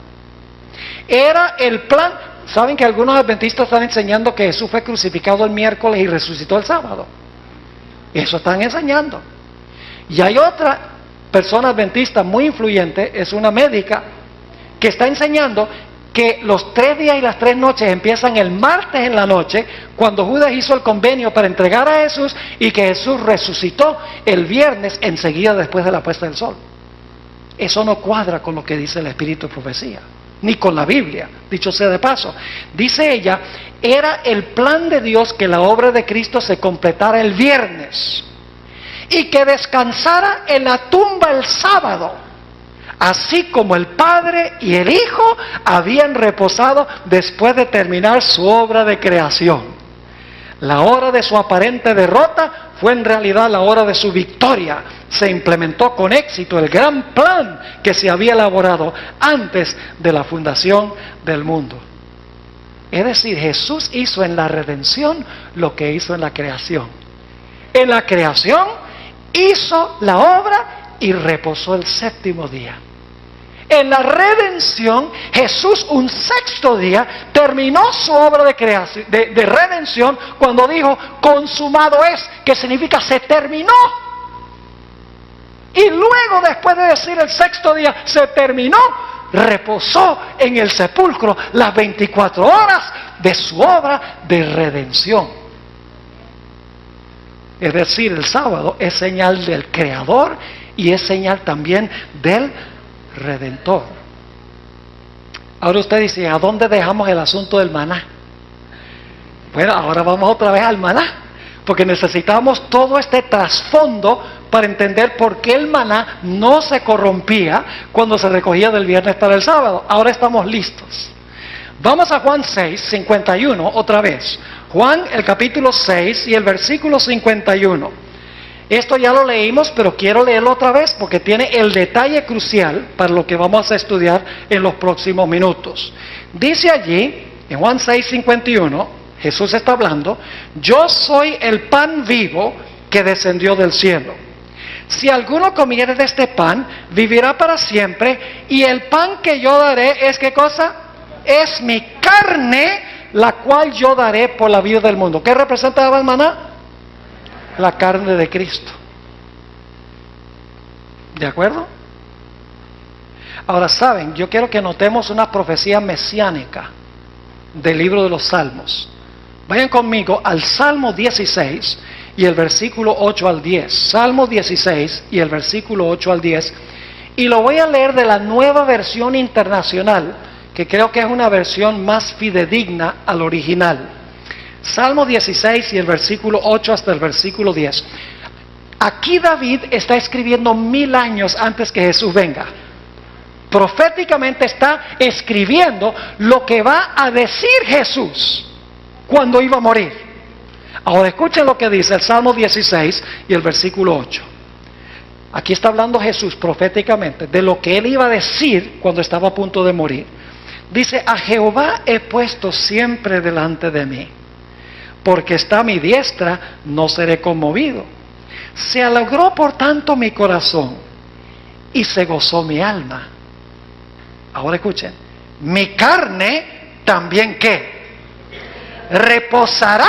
Era el plan. ¿Saben que algunos adventistas están enseñando que Jesús fue crucificado el miércoles y resucitó el sábado? Eso están enseñando. Y hay otra persona adventista muy influyente, es una médica, que está enseñando que los 3 días y las 3 noches empiezan el martes en la noche, cuando Judas hizo el convenio para entregar a Jesús, y que Jesús resucitó el viernes enseguida después de la puesta del sol. Eso no cuadra con lo que dice el Espíritu de Profecía, ni con la Biblia, dicho sea de paso. Dice ella, era el plan de Dios que la obra de Cristo se completara el viernes y que descansara en la tumba el sábado, así como el Padre y el Hijo habían reposado después de terminar su obra de creación. La hora de su aparente derrota fue en realidad la hora de su victoria. Se implementó con éxito el gran plan que se había elaborado antes de la fundación del mundo. Es decir, Jesús hizo en la redención lo que hizo en la creación. En la creación hizo la obra y reposó el séptimo día. En la redención, Jesús un sexto día terminó su obra de creación, de redención, cuando dijo, consumado es, que significa se terminó. Y luego, después de decir el sexto día, se terminó, reposó en el sepulcro las 24 horas de su obra de redención. Es decir, el sábado es señal del Creador y es señal también del Redentor. Ahora usted dice, ¿a dónde dejamos el asunto del maná? Bueno, ahora vamos otra vez al maná, porque necesitamos todo este trasfondo para entender por qué el maná no se corrompía cuando se recogía del viernes para el sábado. Ahora estamos listos. Vamos a Juan 6, 51 otra vez. Juan, el capítulo 6 y el versículo 51. Esto ya lo leímos, pero quiero leerlo otra vez porque tiene el detalle crucial para lo que vamos a estudiar en los próximos minutos. Dice allí, en Juan 6, 51, Jesús está hablando, yo soy el pan vivo que descendió del cielo. Si alguno comiere de este pan, vivirá para siempre, y el pan que yo daré es, ¿qué cosa? Es mi carne, la cual yo daré por la vida del mundo. ¿Qué representaba el maná? La carne de Cristo. ¿De acuerdo? Ahora saben, yo quiero que notemos una profecía mesiánica del libro de los Salmos. Vayan conmigo al Salmo 16 y el versículo 8 al 10. Salmo 16 y el versículo 8 al 10. Y lo voy a leer de la Nueva Versión Internacional, que creo que es una versión más fidedigna al original. Salmo 16 y el versículo 8 hasta el versículo 10. Aquí David está escribiendo 1000 años antes que Jesús venga. Proféticamente está escribiendo lo que va a decir Jesús cuando iba a morir. Ahora escuchen lo que dice el Salmo 16 y el versículo 8. Aquí está hablando Jesús proféticamente de lo que él iba a decir cuando estaba a punto de morir. Dice, a Jehová he puesto siempre delante de mí, porque está a mi diestra, no seré conmovido. Se alegró por tanto mi corazón y se gozó mi alma. Ahora escuchen, mi carne también ¿qué? Reposará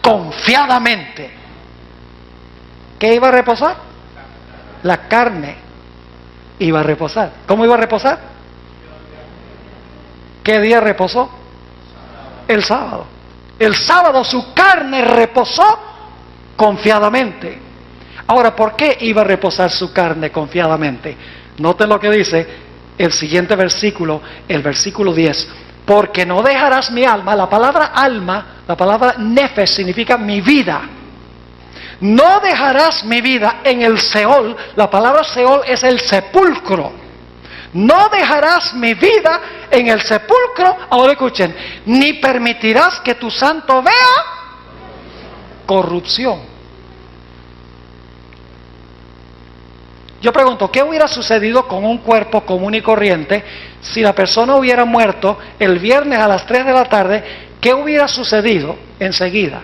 confiadamente. ¿Qué iba a reposar? La carne iba a reposar. ¿Cómo iba a reposar? ¿Qué día reposó? El sábado. El sábado su carne reposó confiadamente. Ahora, ¿por qué iba a reposar su carne confiadamente? Noten lo que dice el siguiente versículo, el versículo 10. Porque no dejarás mi alma. La palabra alma, la palabra nefesh significa mi vida. No dejarás mi vida en el Seol. La palabra Seol es el sepulcro. No dejarás mi vida en el sepulcro. Ahora escuchen, ni permitirás que tu santo vea corrupción. Yo pregunto, ¿qué hubiera sucedido con un cuerpo común y corriente si la persona hubiera muerto el viernes a las 3 de la tarde? ¿Qué hubiera sucedido enseguida?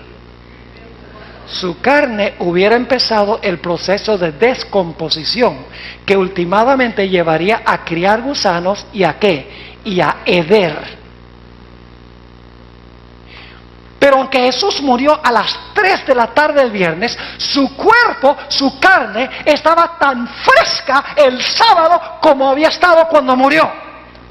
Su carne hubiera empezado el proceso de descomposición, que últimamente llevaría a criar gusanos y a ¿qué? Y a heder. Pero aunque Jesús murió a las 3 de la tarde del viernes, su cuerpo, su carne, estaba tan fresca el sábado como había estado cuando murió.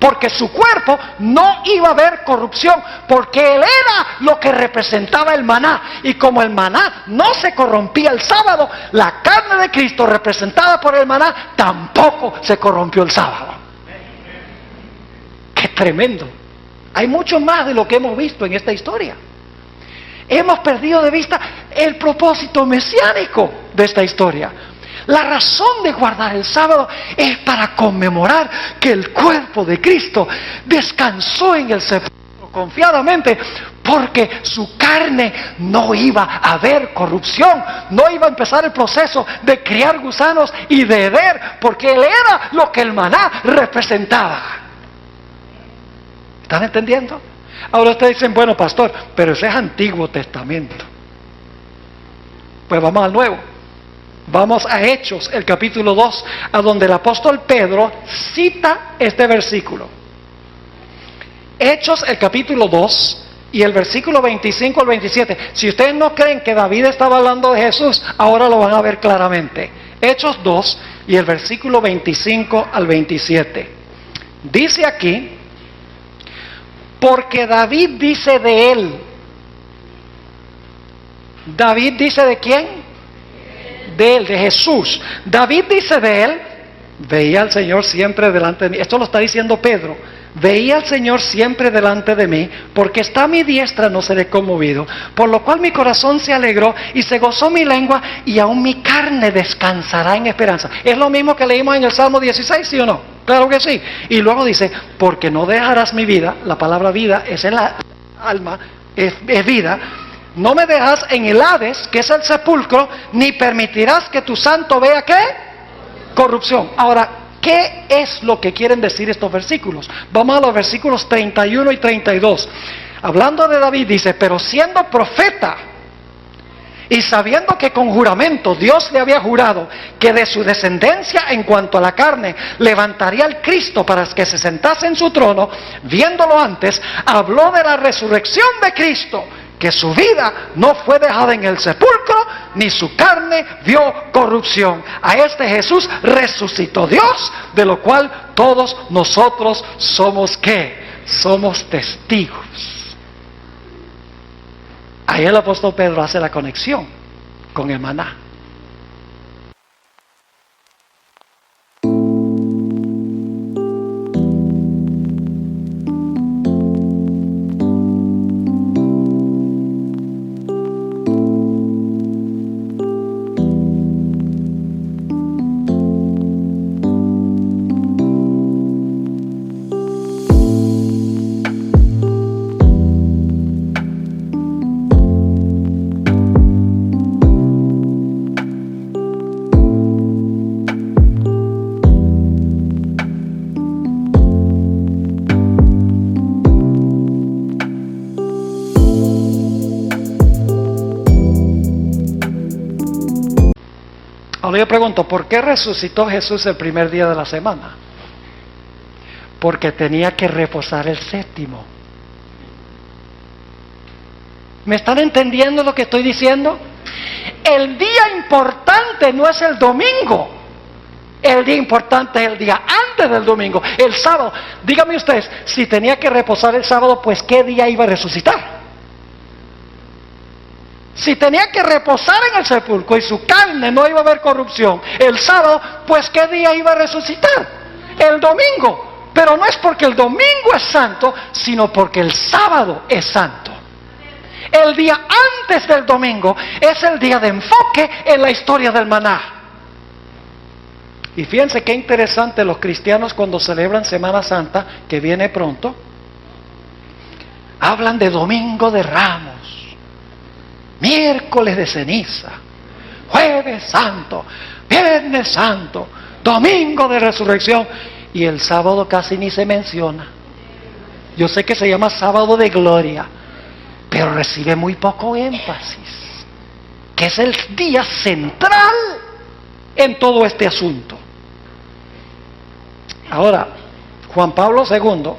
porque su cuerpo no iba a haber corrupción, porque él era lo que representaba el maná, y como el maná no se corrompía el sábado, la carne de Cristo representada por el maná tampoco se corrompió el sábado. ¡Qué tremendo! Hay mucho más de lo que hemos visto en esta historia. Hemos perdido de vista el propósito mesiánico de esta historia. La razón de guardar el sábado es para conmemorar que el cuerpo de Cristo descansó en el sepulcro confiadamente, porque su carne no iba a haber corrupción, no iba a empezar el proceso de criar gusanos y de heder, porque él era lo que el maná representaba. ¿Están entendiendo? Ahora ustedes dicen, bueno, pastor, pero ese es Antiguo Testamento. Pues vamos al Nuevo. Vamos a Hechos, el capítulo 2, a donde el apóstol Pedro cita este versículo. Hechos, el capítulo 2, y el versículo 25 al 27. Si ustedes no creen que David estaba hablando de Jesús, ahora lo van a ver claramente. Hechos 2, y el versículo 25 al 27. Dice aquí, porque David dice de él. ¿David dice de quién? De él, de Jesús. David dice de él, veía al Señor siempre delante de mí. Esto lo está diciendo Pedro. Veía al Señor siempre delante de mí, porque está a mi diestra, no seré conmovido. Por lo cual mi corazón se alegró y se gozó mi lengua, y aún mi carne descansará en esperanza. Es lo mismo que leímos en el Salmo 16, ¿sí o no? Claro que sí. Y luego dice, porque no dejarás mi vida. La palabra vida es el alma, es vida. No me dejas en el Hades, que es el sepulcro, ni permitirás que tu santo vea ¿qué? Corrupción. Ahora, ¿qué es lo que quieren decir estos versículos? Vamos a los versículos 31 y 32. Hablando de David, dice, pero siendo profeta, y sabiendo que con juramento Dios le había jurado que de su descendencia en cuanto a la carne levantaría al Cristo para que se sentase en su trono, viéndolo antes, habló de la resurrección de Cristo, que su vida no fue dejada en el sepulcro, ni su carne vio corrupción. A este Jesús resucitó Dios, de lo cual todos nosotros somos ¿qué? Somos testigos. Ahí el apóstol Pedro hace la conexión con el maná. Ahora yo pregunto, ¿por qué resucitó Jesús el primer día de la semana? Porque tenía que reposar el séptimo. ¿Me están entendiendo lo que estoy diciendo? El día importante no es el domingo. El día importante es el día antes del domingo, el sábado. Díganme ustedes, si tenía que reposar el sábado, pues ¿qué día iba a resucitar? Si tenía que reposar en el sepulcro y su carne no iba a haber corrupción el sábado, pues ¿qué día iba a resucitar? El domingo. Pero no es porque el domingo es santo, sino porque el sábado es santo. El día antes del domingo es el día de enfoque en la historia del maná. Y fíjense qué interesante, los cristianos cuando celebran Semana Santa, que viene pronto, hablan de Domingo de Ramos, miércoles de ceniza, jueves santo, viernes santo, domingo de resurrección, y el sábado casi ni se menciona. Yo sé que se llama sábado de gloria, pero recibe muy poco énfasis, que es el día central en todo este asunto. Ahora, Juan Pablo II,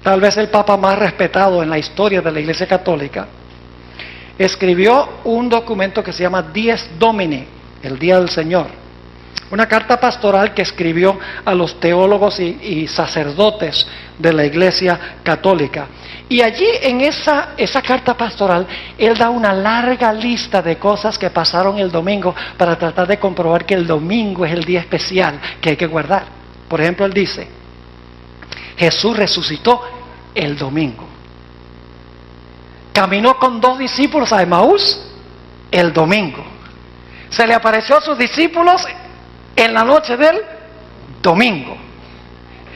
tal vez el papa más respetado en la historia de la Iglesia Católica, escribió un documento que se llama Dies Domini, el Día del Señor. una carta pastoral que escribió a los teólogos y sacerdotes de la Iglesia Católica. Y allí en esa carta pastoral, él da una larga lista de cosas que pasaron el domingo para tratar de comprobar que el domingo es el día especial que hay que guardar. Por ejemplo, él dice, Jesús resucitó el domingo. Caminó con 2 discípulos a Emaús el domingo. Se le apareció a sus discípulos en la noche del domingo.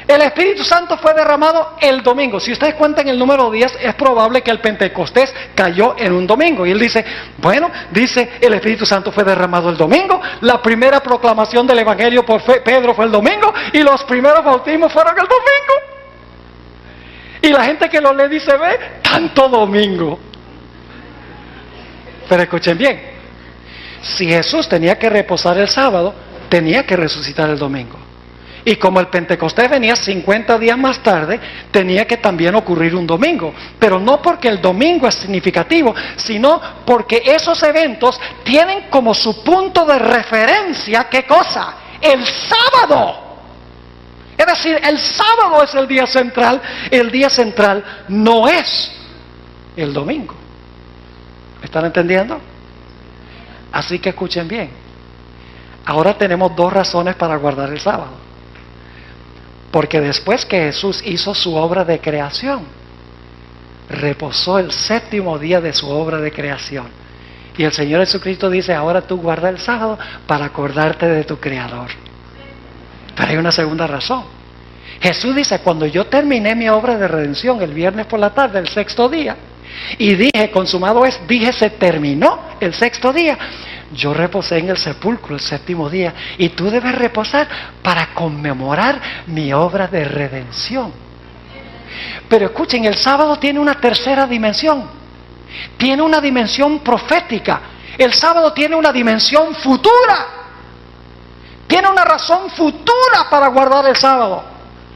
El Espíritu Santo fue derramado el domingo. Si ustedes cuentan el número de días, es probable que el Pentecostés cayó en un domingo. Y él dice, bueno, dice, el Espíritu Santo fue derramado el domingo. La primera proclamación del Evangelio por Pedro fue el domingo. Y los primeros bautismos fueron el domingo. Y la gente que lo lee dice, ve, tanto domingo. Pero escuchen bien, si Jesús tenía que reposar el sábado, tenía que resucitar el domingo. Y como el Pentecostés venía 50 días más tarde, tenía que también ocurrir un domingo. Pero no porque el domingo es significativo, sino porque esos eventos tienen como su punto de referencia, ¿qué cosa? El sábado. Es decir, el sábado es el día central no es el domingo. ¿Me están entendiendo? Así que escuchen bien. Ahora tenemos 2 razones para guardar el sábado. Porque después que Jesús hizo su obra de creación, reposó el 7º día de su obra de creación. Y el Señor Jesucristo dice, ahora tú guarda el sábado para acordarte de tu Creador. Pero hay una segunda razón. Jesús dice, cuando yo terminé mi obra de redención el viernes por la tarde, el 6º día, y dije, consumado es, dije, se terminó el 6º día, yo reposé en el sepulcro el 7º día, y tú debes reposar para conmemorar mi obra de redención. Pero escuchen, el sábado tiene una tercera dimensión, tiene una dimensión profética, el sábado tiene una dimensión futura. Tiene una razón futura para guardar el sábado.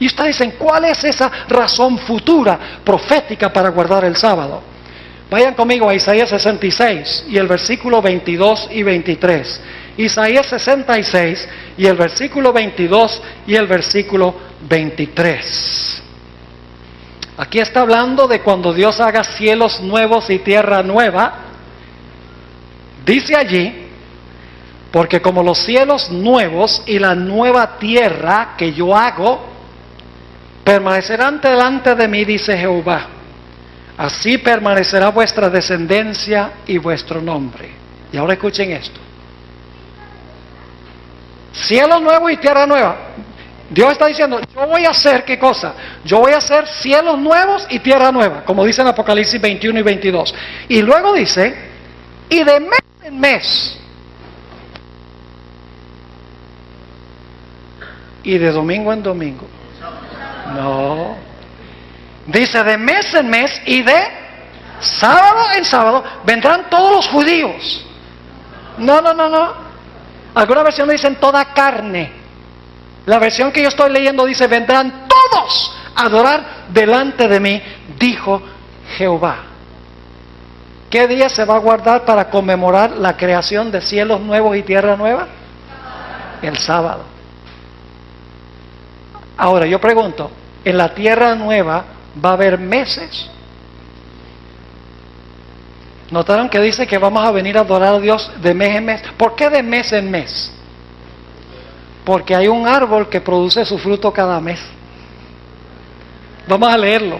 Y ustedes dicen, ¿cuál es esa razón futura, profética para guardar el sábado? Vayan conmigo a Isaías 66 y el versículo 22 y 23. Isaías 66 y el versículo 22 y el versículo 23. Aquí está hablando de cuando Dios haga cielos nuevos y tierra nueva. Dice allí, porque como los cielos nuevos y la nueva tierra que yo hago, permanecerán delante de mí, dice Jehová. Así permanecerá vuestra descendencia y vuestro nombre. Y ahora escuchen esto. Cielo nuevo y tierra nueva. Dios está diciendo, yo voy a hacer, ¿qué cosa? Yo voy a hacer cielos nuevos y tierra nueva, como dice en Apocalipsis 21 y 22. Y luego dice, y de mes en mes, y de domingo en domingo. No. Dice de mes en mes y de sábado en sábado vendrán todos los judíos. No. Alguna versión dicen toda carne. La versión que yo estoy leyendo dice vendrán todos a adorar delante de mí, dijo Jehová. ¿Qué día se va a guardar para conmemorar la creación de cielos nuevos y tierra nueva? El sábado. Ahora yo pregunto, ¿en la tierra nueva va a haber meses? ¿Notaron que dice que vamos a venir a adorar a Dios de mes en mes? ¿Por qué de mes en mes? Porque hay un árbol que produce su fruto cada mes. Vamos a leerlo.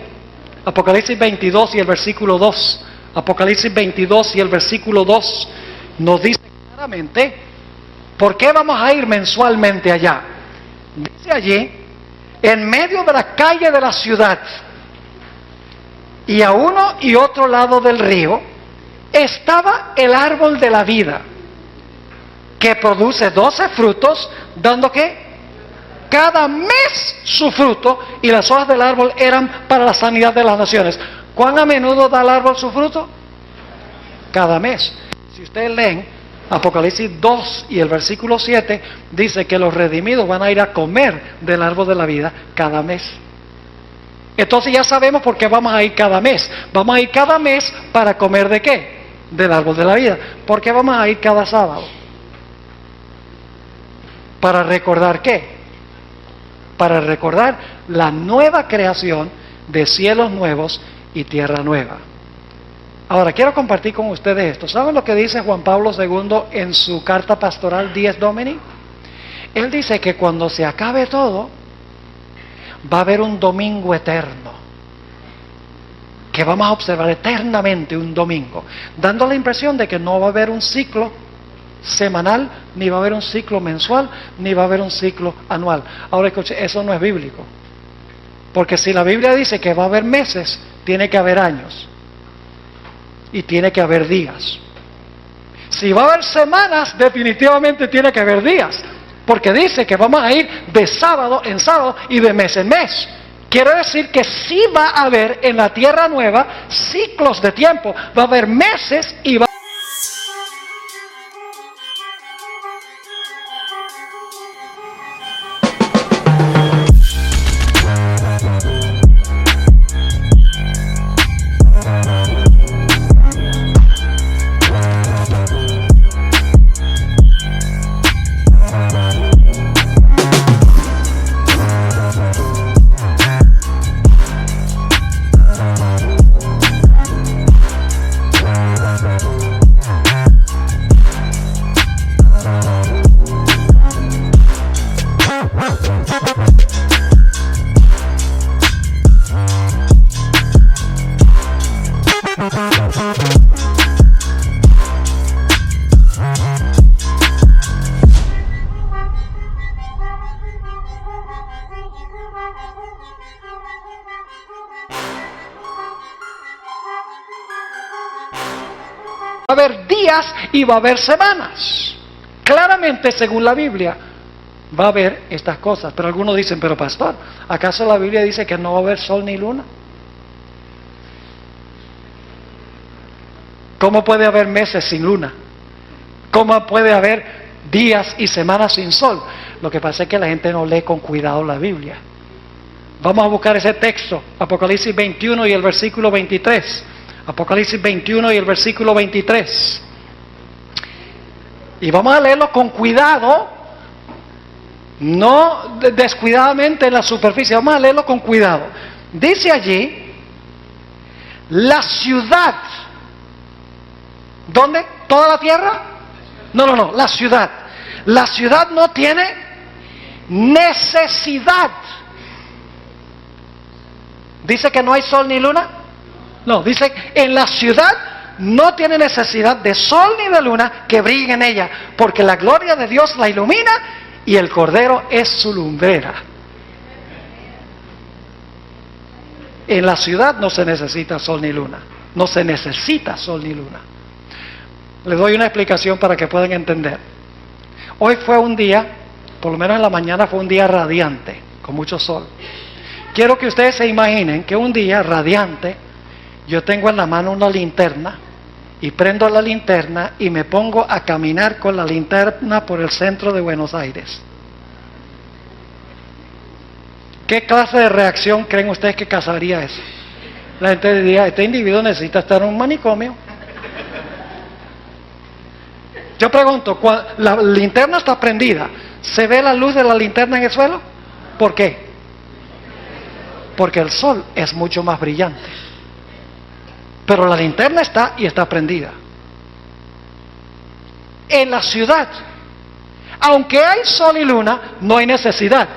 Apocalipsis 22 y el versículo 2. Apocalipsis 22 y el versículo 2 nos dice claramente por qué vamos a ir mensualmente allá. Dice allí, en medio de la calle de la ciudad y a uno y otro lado del río estaba el árbol de la vida, que produce 12 frutos, dando ¿qué? Cada mes su fruto, y las hojas del árbol eran para la sanidad de las naciones. ¿Cuán a menudo da el árbol su fruto? Cada mes. Si ustedes leen Apocalipsis 2 y el versículo 7, dice que los redimidos van a ir a comer del árbol de la vida cada mes. Entonces ya sabemos por qué vamos a ir cada mes. Vamos a ir cada mes para comer ¿de qué? Del árbol de la vida. ¿Por qué vamos a ir cada sábado? ¿Para recordar qué? Para recordar la nueva creación de cielos nuevos y tierra nueva. Ahora, quiero compartir con ustedes esto. ¿Saben lo que dice Juan Pablo II en su carta pastoral Dies Domini? Él dice que cuando se acabe todo, va a haber un domingo eterno, que vamos a observar eternamente un domingo, dando la impresión de que no va a haber un ciclo semanal, ni va a haber un ciclo mensual, ni va a haber un ciclo anual. Ahora escuche, eso no es bíblico, porque si la Biblia dice que va a haber meses, tiene que haber años, y tiene que haber días. Si va a haber semanas, definitivamente tiene que haber días, porque dice que vamos a ir de sábado en sábado y de mes en mes. Quiere decir que sí va a haber en la tierra nueva ciclos de tiempo, va a haber meses y va a haber días y va a haber semanas. Claramente, según la Biblia, va a haber estas cosas. Pero algunos dicen, pero pastor, ¿acaso la Biblia dice que no va a haber sol ni luna? ¿Cómo puede haber meses sin luna? ¿Cómo puede haber días y semanas sin sol? Lo que pasa es que la gente no lee con cuidado la Biblia. Vamos a buscar ese texto, Apocalipsis 21 y el versículo 23. Apocalipsis 21 y el versículo 23. Y vamos a leerlo con cuidado, no descuidadamente en la superficie, vamos a leerlo con cuidado. Dice allí, la ciudad, ¿dónde? ¿Toda la tierra? No, la ciudad. La ciudad no tiene necesidad. ¿Dice que no hay sol ni luna? No, dice en la ciudad no tiene necesidad de sol ni de luna que brillen en ella, porque la gloria de Dios la ilumina y el Cordero es su lumbrera. En la ciudad no se necesita sol ni luna, no se necesita sol ni luna. Les doy una explicación para que puedan entender. Hoy fue un día, por lo menos en la mañana fue un día radiante, con mucho sol. Quiero que ustedes se imaginen que un día radiante, yo tengo en la mano una linterna y prendo la linterna y me pongo a caminar con la linterna por el centro de Buenos Aires. ¿Qué clase de reacción creen ustedes que causaría eso? La gente diría, este individuo necesita estar en un manicomio. Yo pregunto, la linterna está prendida, ¿se ve la luz de la linterna en el suelo? ¿Por qué? Porque el sol es mucho más brillante. Pero la linterna está y está prendida. En la ciudad, aunque hay sol y luna, no hay necesidad,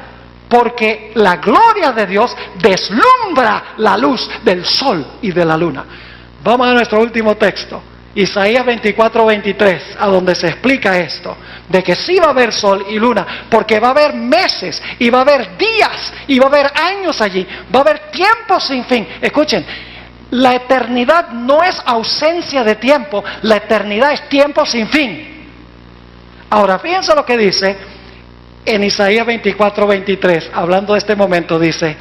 porque la gloria de Dios deslumbra la luz del sol y de la luna. Vamos a nuestro último texto, Isaías 24:23, a donde se explica esto, de que sí va a haber sol y luna, porque va a haber meses, y va a haber días, y va a haber años allí, va a haber tiempos sin fin. Escuchen, la eternidad no es ausencia de tiempo, la eternidad es tiempo sin fin. Ahora, fíjense lo que dice en Isaías 24:23, hablando de este momento, dice,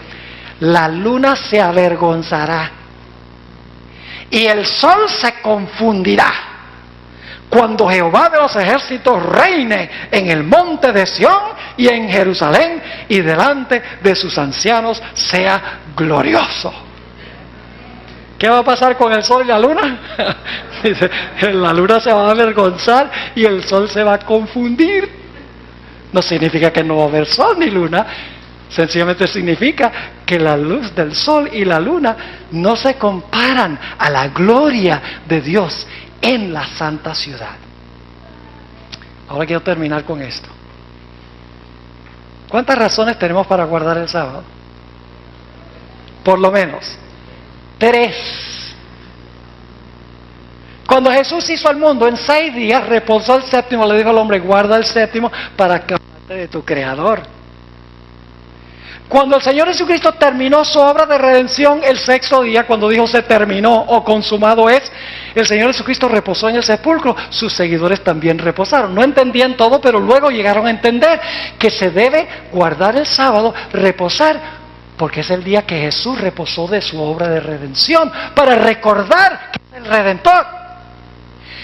la luna se avergonzará y el sol se confundirá cuando Jehová de los ejércitos reine en el monte de Sión y en Jerusalén, y delante de sus ancianos sea glorioso. ¿Qué va a pasar con el sol y la luna? Dice, la luna se va a avergonzar y el sol se va a confundir. No significa que no va a haber sol ni luna, sencillamente significa que la luz del sol y la luna no se comparan a la gloria de Dios en la santa ciudad. Ahora quiero terminar con esto. ¿Cuántas razones tenemos para guardar el sábado? Por lo menos 3. Cuando Jesús hizo el mundo en 6 días, reposó el séptimo, le dijo al hombre, guarda el séptimo para acordarte de tu Creador. Cuando el Señor Jesucristo terminó su obra de redención el 6º día, cuando dijo se terminó o consumado es, el Señor Jesucristo reposó en el sepulcro, sus seguidores también reposaron. No entendían todo, pero luego llegaron a entender que se debe guardar el sábado, reposar, porque es el día que Jesús reposó de su obra de redención, para recordar que es el Redentor.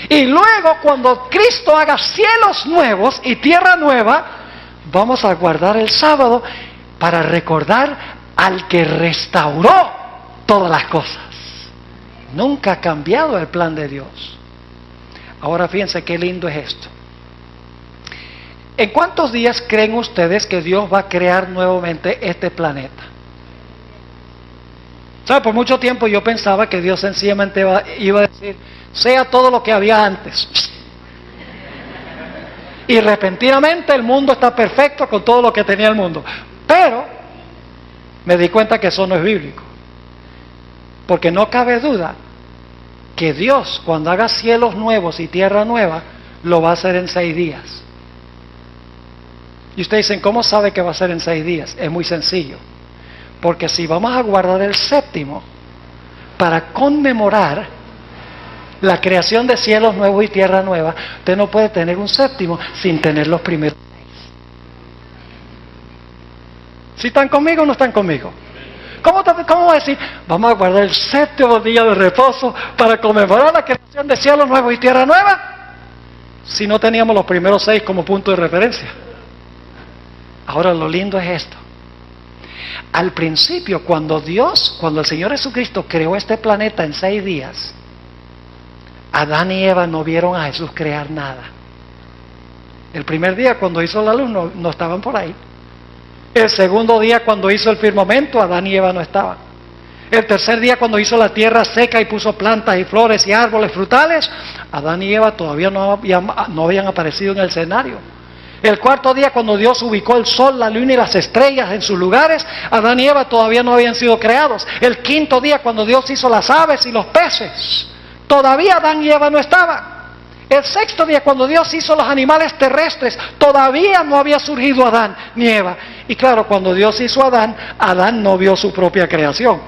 Y luego cuando Cristo haga cielos nuevos y tierra nueva, vamos a guardar el sábado para recordar al que restauró todas las cosas. Nunca ha cambiado el plan de Dios. Ahora fíjense qué lindo es esto. ¿En cuántos días creen ustedes que Dios va a crear nuevamente este planeta? ¿Sabe? Por mucho tiempo yo pensaba que Dios sencillamente iba a decir, sea todo lo que había antes. Y repentinamente el mundo está perfecto con todo lo que tenía el mundo. Pero me di cuenta que eso no es bíblico. Porque no cabe duda que Dios, cuando haga cielos nuevos y tierra nueva, lo va a hacer en 6 días. Y ustedes dicen, ¿cómo sabe que va a ser en 6 días? Es muy sencillo. Porque si vamos a guardar el séptimo para conmemorar la creación de cielos nuevos y tierra nueva, usted no puede tener un séptimo sin tener los primeros 6. ¿Sí están conmigo o no están conmigo? ¿Cómo va a decir? Vamos a guardar el séptimo día de reposo para conmemorar la creación de cielos nuevos y tierra nueva, si no teníamos los primeros 6 como punto de referencia. Ahora lo lindo es esto. Al principio, cuando el Señor Jesucristo creó este planeta en 6 días, Adán y Eva no vieron a Jesús crear nada. El primer día, cuando hizo la luz, no estaban por ahí. El segundo día, cuando hizo el firmamento, Adán y Eva no estaban. El tercer día, cuando hizo la tierra seca y puso plantas y flores y árboles frutales, Adán y Eva todavía no habían aparecido en el escenario. El cuarto día, cuando Dios ubicó el sol, la luna y las estrellas en sus lugares, Adán y Eva todavía no habían sido creados. El quinto día, cuando Dios hizo las aves y los peces, todavía Adán y Eva no estaban. El sexto día, cuando Dios hizo los animales terrestres, todavía no había surgido Adán ni Eva. Y claro, cuando Dios hizo a Adán, Adán no vio su propia creación.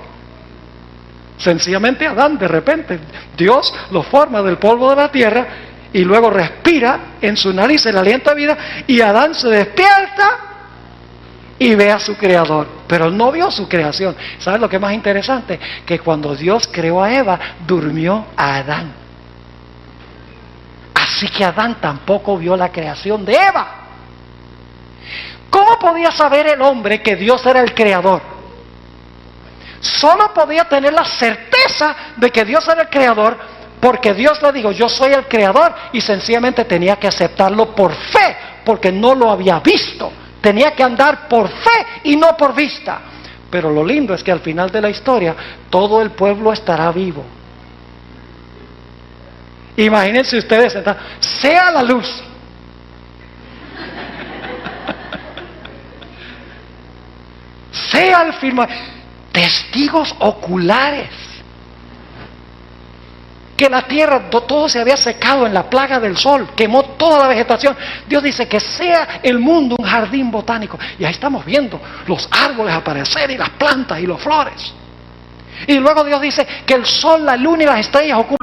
Sencillamente Adán, de repente, Dios lo forma del polvo de la tierra y luego respira en su nariz el aliento de vida, y Adán se despierta y ve a su creador, pero él no vio su creación. ¿Sabes lo que es más interesante? Que cuando Dios creó a Eva, durmió a Adán. Así que Adán tampoco vio la creación de Eva. ¿Cómo podía saber el hombre que Dios era el creador? Solo podía tener la certeza de que Dios era el creador porque Dios le dijo, yo soy el creador, y sencillamente tenía que aceptarlo por fe, porque no lo había visto. Tenía que andar por fe y no por vista. Pero lo lindo es que al final de la historia, todo el pueblo estará vivo. Imagínense ustedes, sea la luz. Sea el firmamento. Testigos oculares. Que la tierra, todo se había secado en la plaga del sol, quemó toda la vegetación. Dios dice que sea el mundo un jardín botánico. Y ahí estamos viendo los árboles aparecer y las plantas y las flores. Y luego Dios dice que el sol, la luna y las estrellas ocupan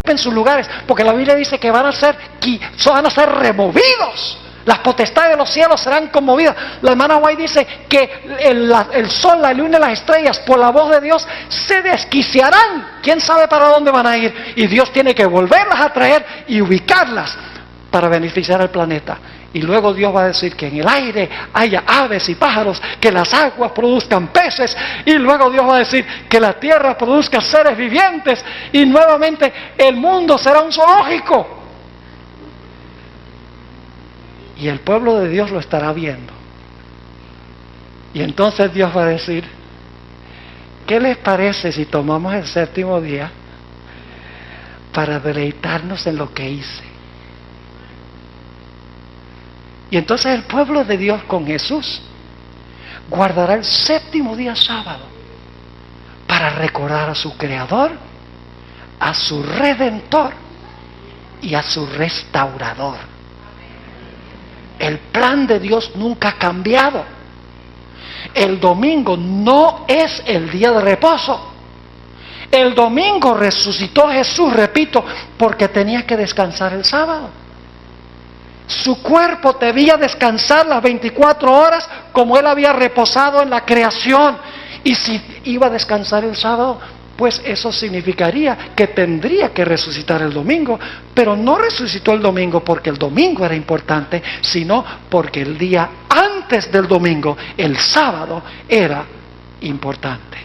ocupen sus lugares, porque la Biblia dice que van a ser removidos. Las potestades de los cielos serán conmovidas. La hermana White dice que el sol, la luna y las estrellas, por la voz de Dios, se desquiciarán. ¿Quién sabe para dónde van a ir? Y Dios tiene que volverlas a traer y ubicarlas para beneficiar al planeta. Y luego Dios va a decir que en el aire haya aves y pájaros, que las aguas produzcan peces, y luego Dios va a decir que la tierra produzca seres vivientes, y nuevamente el mundo será un zoológico. Y el pueblo de Dios lo estará viendo. Y entonces Dios va a decir, ¿qué les parece si tomamos el séptimo día para deleitarnos en lo que hice? Y entonces el pueblo de Dios con Jesús guardará el séptimo día sábado para recordar a su Creador, a su Redentor y a su Restaurador. El plan de Dios nunca ha cambiado. El domingo no es el día de reposo. El domingo resucitó Jesús, repito, porque tenía que descansar el sábado. Su cuerpo debía descansar las 24 horas como Él había reposado en la creación. Y si iba a descansar el sábado, pues eso significaría que tendría que resucitar el domingo. Pero no resucitó el domingo porque el domingo era importante, sino porque el día antes del domingo, el sábado, era importante.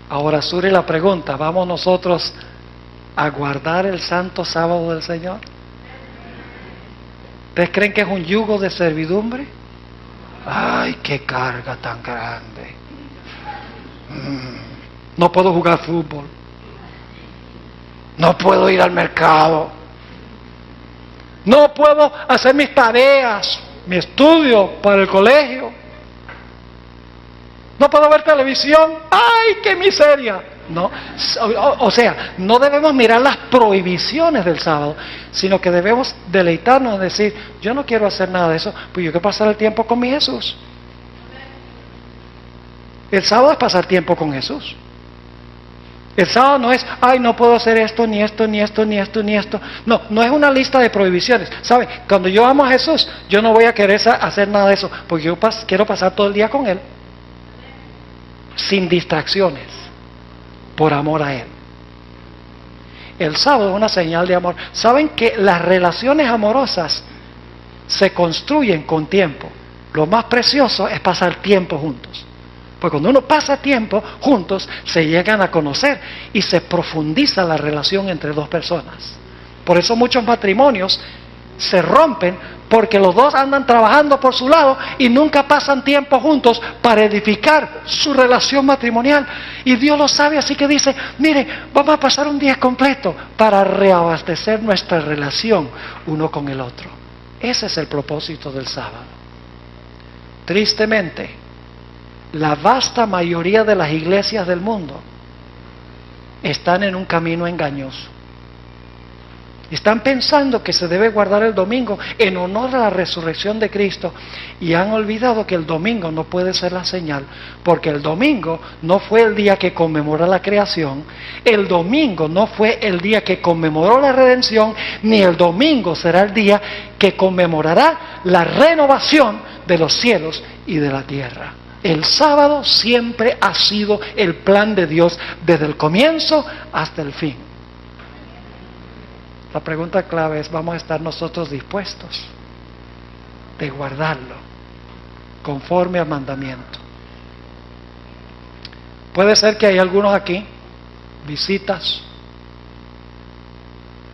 Ahora surge la pregunta, ¿vamos nosotros a guardar el santo sábado del Señor? ¿Ustedes creen que es un yugo de servidumbre? ¡Ay, qué carga tan grande! No puedo jugar fútbol, no puedo ir al mercado, no puedo hacer mis tareas, mi estudio para el colegio, no puedo ver televisión. ¡Ay, qué miseria! No, o sea, no debemos mirar las prohibiciones del sábado, sino que debemos deleitarnos en decir, yo no quiero hacer nada de eso, pues yo quiero pasar el tiempo con mi Jesús. El sábado es pasar tiempo con Jesús. El sábado no es, ay, no puedo hacer esto, ni esto, ni esto, ni esto, ni esto. No, no es una lista de prohibiciones. ¿Sabe? Cuando yo amo a Jesús, yo no voy a querer hacer nada de eso, porque yo quiero pasar todo el día con Él. Sin distracciones, por amor a Él. El sábado es una señal de amor. ¿Saben que las relaciones amorosas se construyen con tiempo? Lo más precioso es pasar tiempo juntos. Porque cuando uno pasa tiempo juntos, se llegan a conocer y se profundiza la relación entre dos personas. Por eso muchos matrimonios se rompen, porque los dos andan trabajando por su lado y nunca pasan tiempo juntos para edificar su relación matrimonial. Y Dios lo sabe, así que dice, mire, vamos a pasar un día completo para reabastecer nuestra relación uno con el otro. Ese es el propósito del sábado. Tristemente, la vasta mayoría de las iglesias del mundo están en un camino engañoso. Están pensando que se debe guardar el domingo en honor a la resurrección de Cristo, y han olvidado que el domingo no puede ser la señal, porque el domingo no fue el día que conmemora la creación, el domingo no fue el día que conmemoró la redención, ni el domingo será el día que conmemorará la renovación de los cielos y de la tierra. El sábado siempre ha sido el plan de Dios desde el comienzo hasta el fin. La pregunta clave es, ¿vamos a estar nosotros dispuestos de guardarlo conforme al mandamiento? Puede ser que hay algunos aquí, visitas.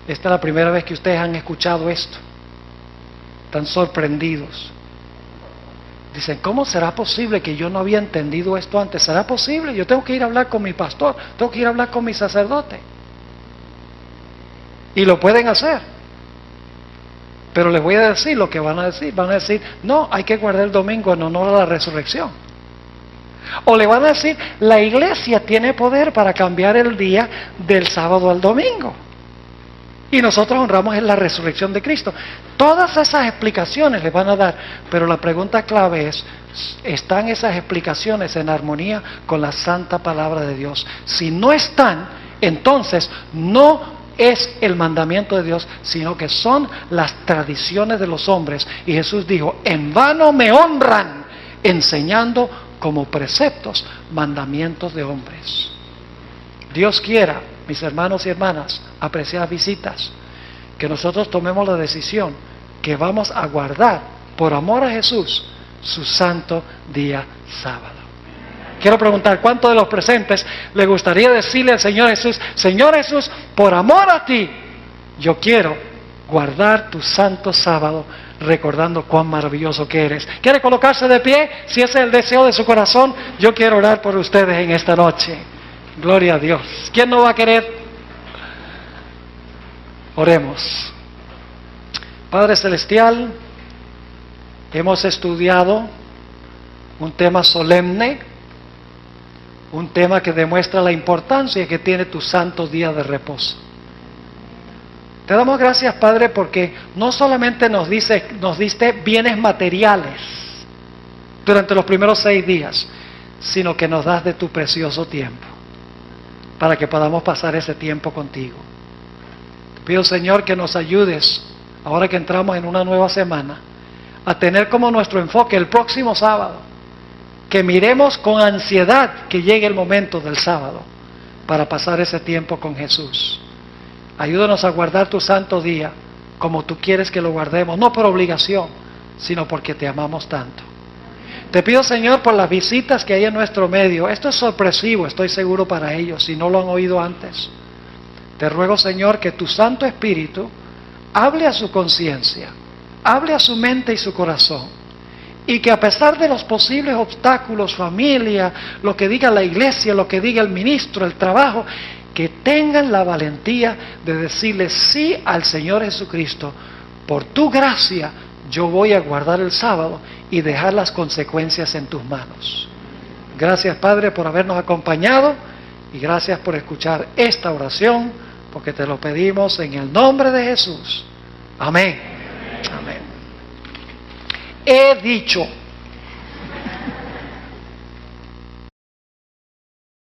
Esta es la primera vez que ustedes han escuchado esto. Están sorprendidos. Dicen, ¿cómo será posible que yo no había entendido esto antes? ¿Será posible? Yo tengo que ir a hablar con mi pastor, tengo que ir a hablar con mi sacerdote. Y lo pueden hacer. Pero les voy a decir lo que van a decir. Van a decir, no, hay que guardar el domingo en honor a la resurrección. O le van a decir, la iglesia tiene poder para cambiar el día del sábado al domingo. Y nosotros honramos en la resurrección de Cristo. Todas esas explicaciones les van a dar, pero la pregunta clave es, ¿están esas explicaciones en armonía con la santa palabra de Dios? Si no están, entonces no es el mandamiento de Dios, sino que son las tradiciones de los hombres. Y Jesús dijo, en vano me honran, enseñando como preceptos mandamientos de hombres. Dios quiera, mis hermanos y hermanas, apreciadas visitas, que nosotros tomemos la decisión que vamos a guardar, por amor a Jesús, su santo día sábado. Quiero preguntar, ¿cuántos de los presentes le gustaría decirle al Señor Jesús, Señor Jesús, por amor a ti, yo quiero guardar tu santo sábado, recordando cuán maravilloso que eres? ¿Quiere colocarse de pie? Si ese es el deseo de su corazón, yo quiero orar por ustedes en esta noche. Gloria a Dios. ¿Quién no va a querer? Oremos. Padre Celestial, hemos estudiado un tema solemne, un tema que demuestra la importancia que tiene tu santo día de reposo. Te damos gracias, Padre, porque no solamente nos diste bienes materiales durante los primeros 6 días, sino que nos das de tu precioso tiempo, para que podamos pasar ese tiempo contigo. Te pido, Señor, que nos ayudes, ahora que entramos en una nueva semana, a tener como nuestro enfoque el próximo sábado, que miremos con ansiedad que llegue el momento del sábado, para pasar ese tiempo con Jesús. Ayúdanos a guardar tu santo día, como tú quieres que lo guardemos, no por obligación, sino porque te amamos tanto. Te pido, Señor, por las visitas que hay en nuestro medio. Esto es sorpresivo, estoy seguro, para ellos, si no lo han oído antes. Te ruego, Señor, que tu Santo Espíritu hable a su conciencia, hable a su mente y su corazón, y que a pesar de los posibles obstáculos, familia, lo que diga la iglesia, lo que diga el ministro, el trabajo, que tengan la valentía de decirle sí al Señor Jesucristo. Por tu gracia yo voy a guardar el sábado y dejar las consecuencias en tus manos. Gracias, Padre, por habernos acompañado, y gracias por escuchar esta oración, porque te lo pedimos en el nombre de Jesús. Amén. Amén. He dicho.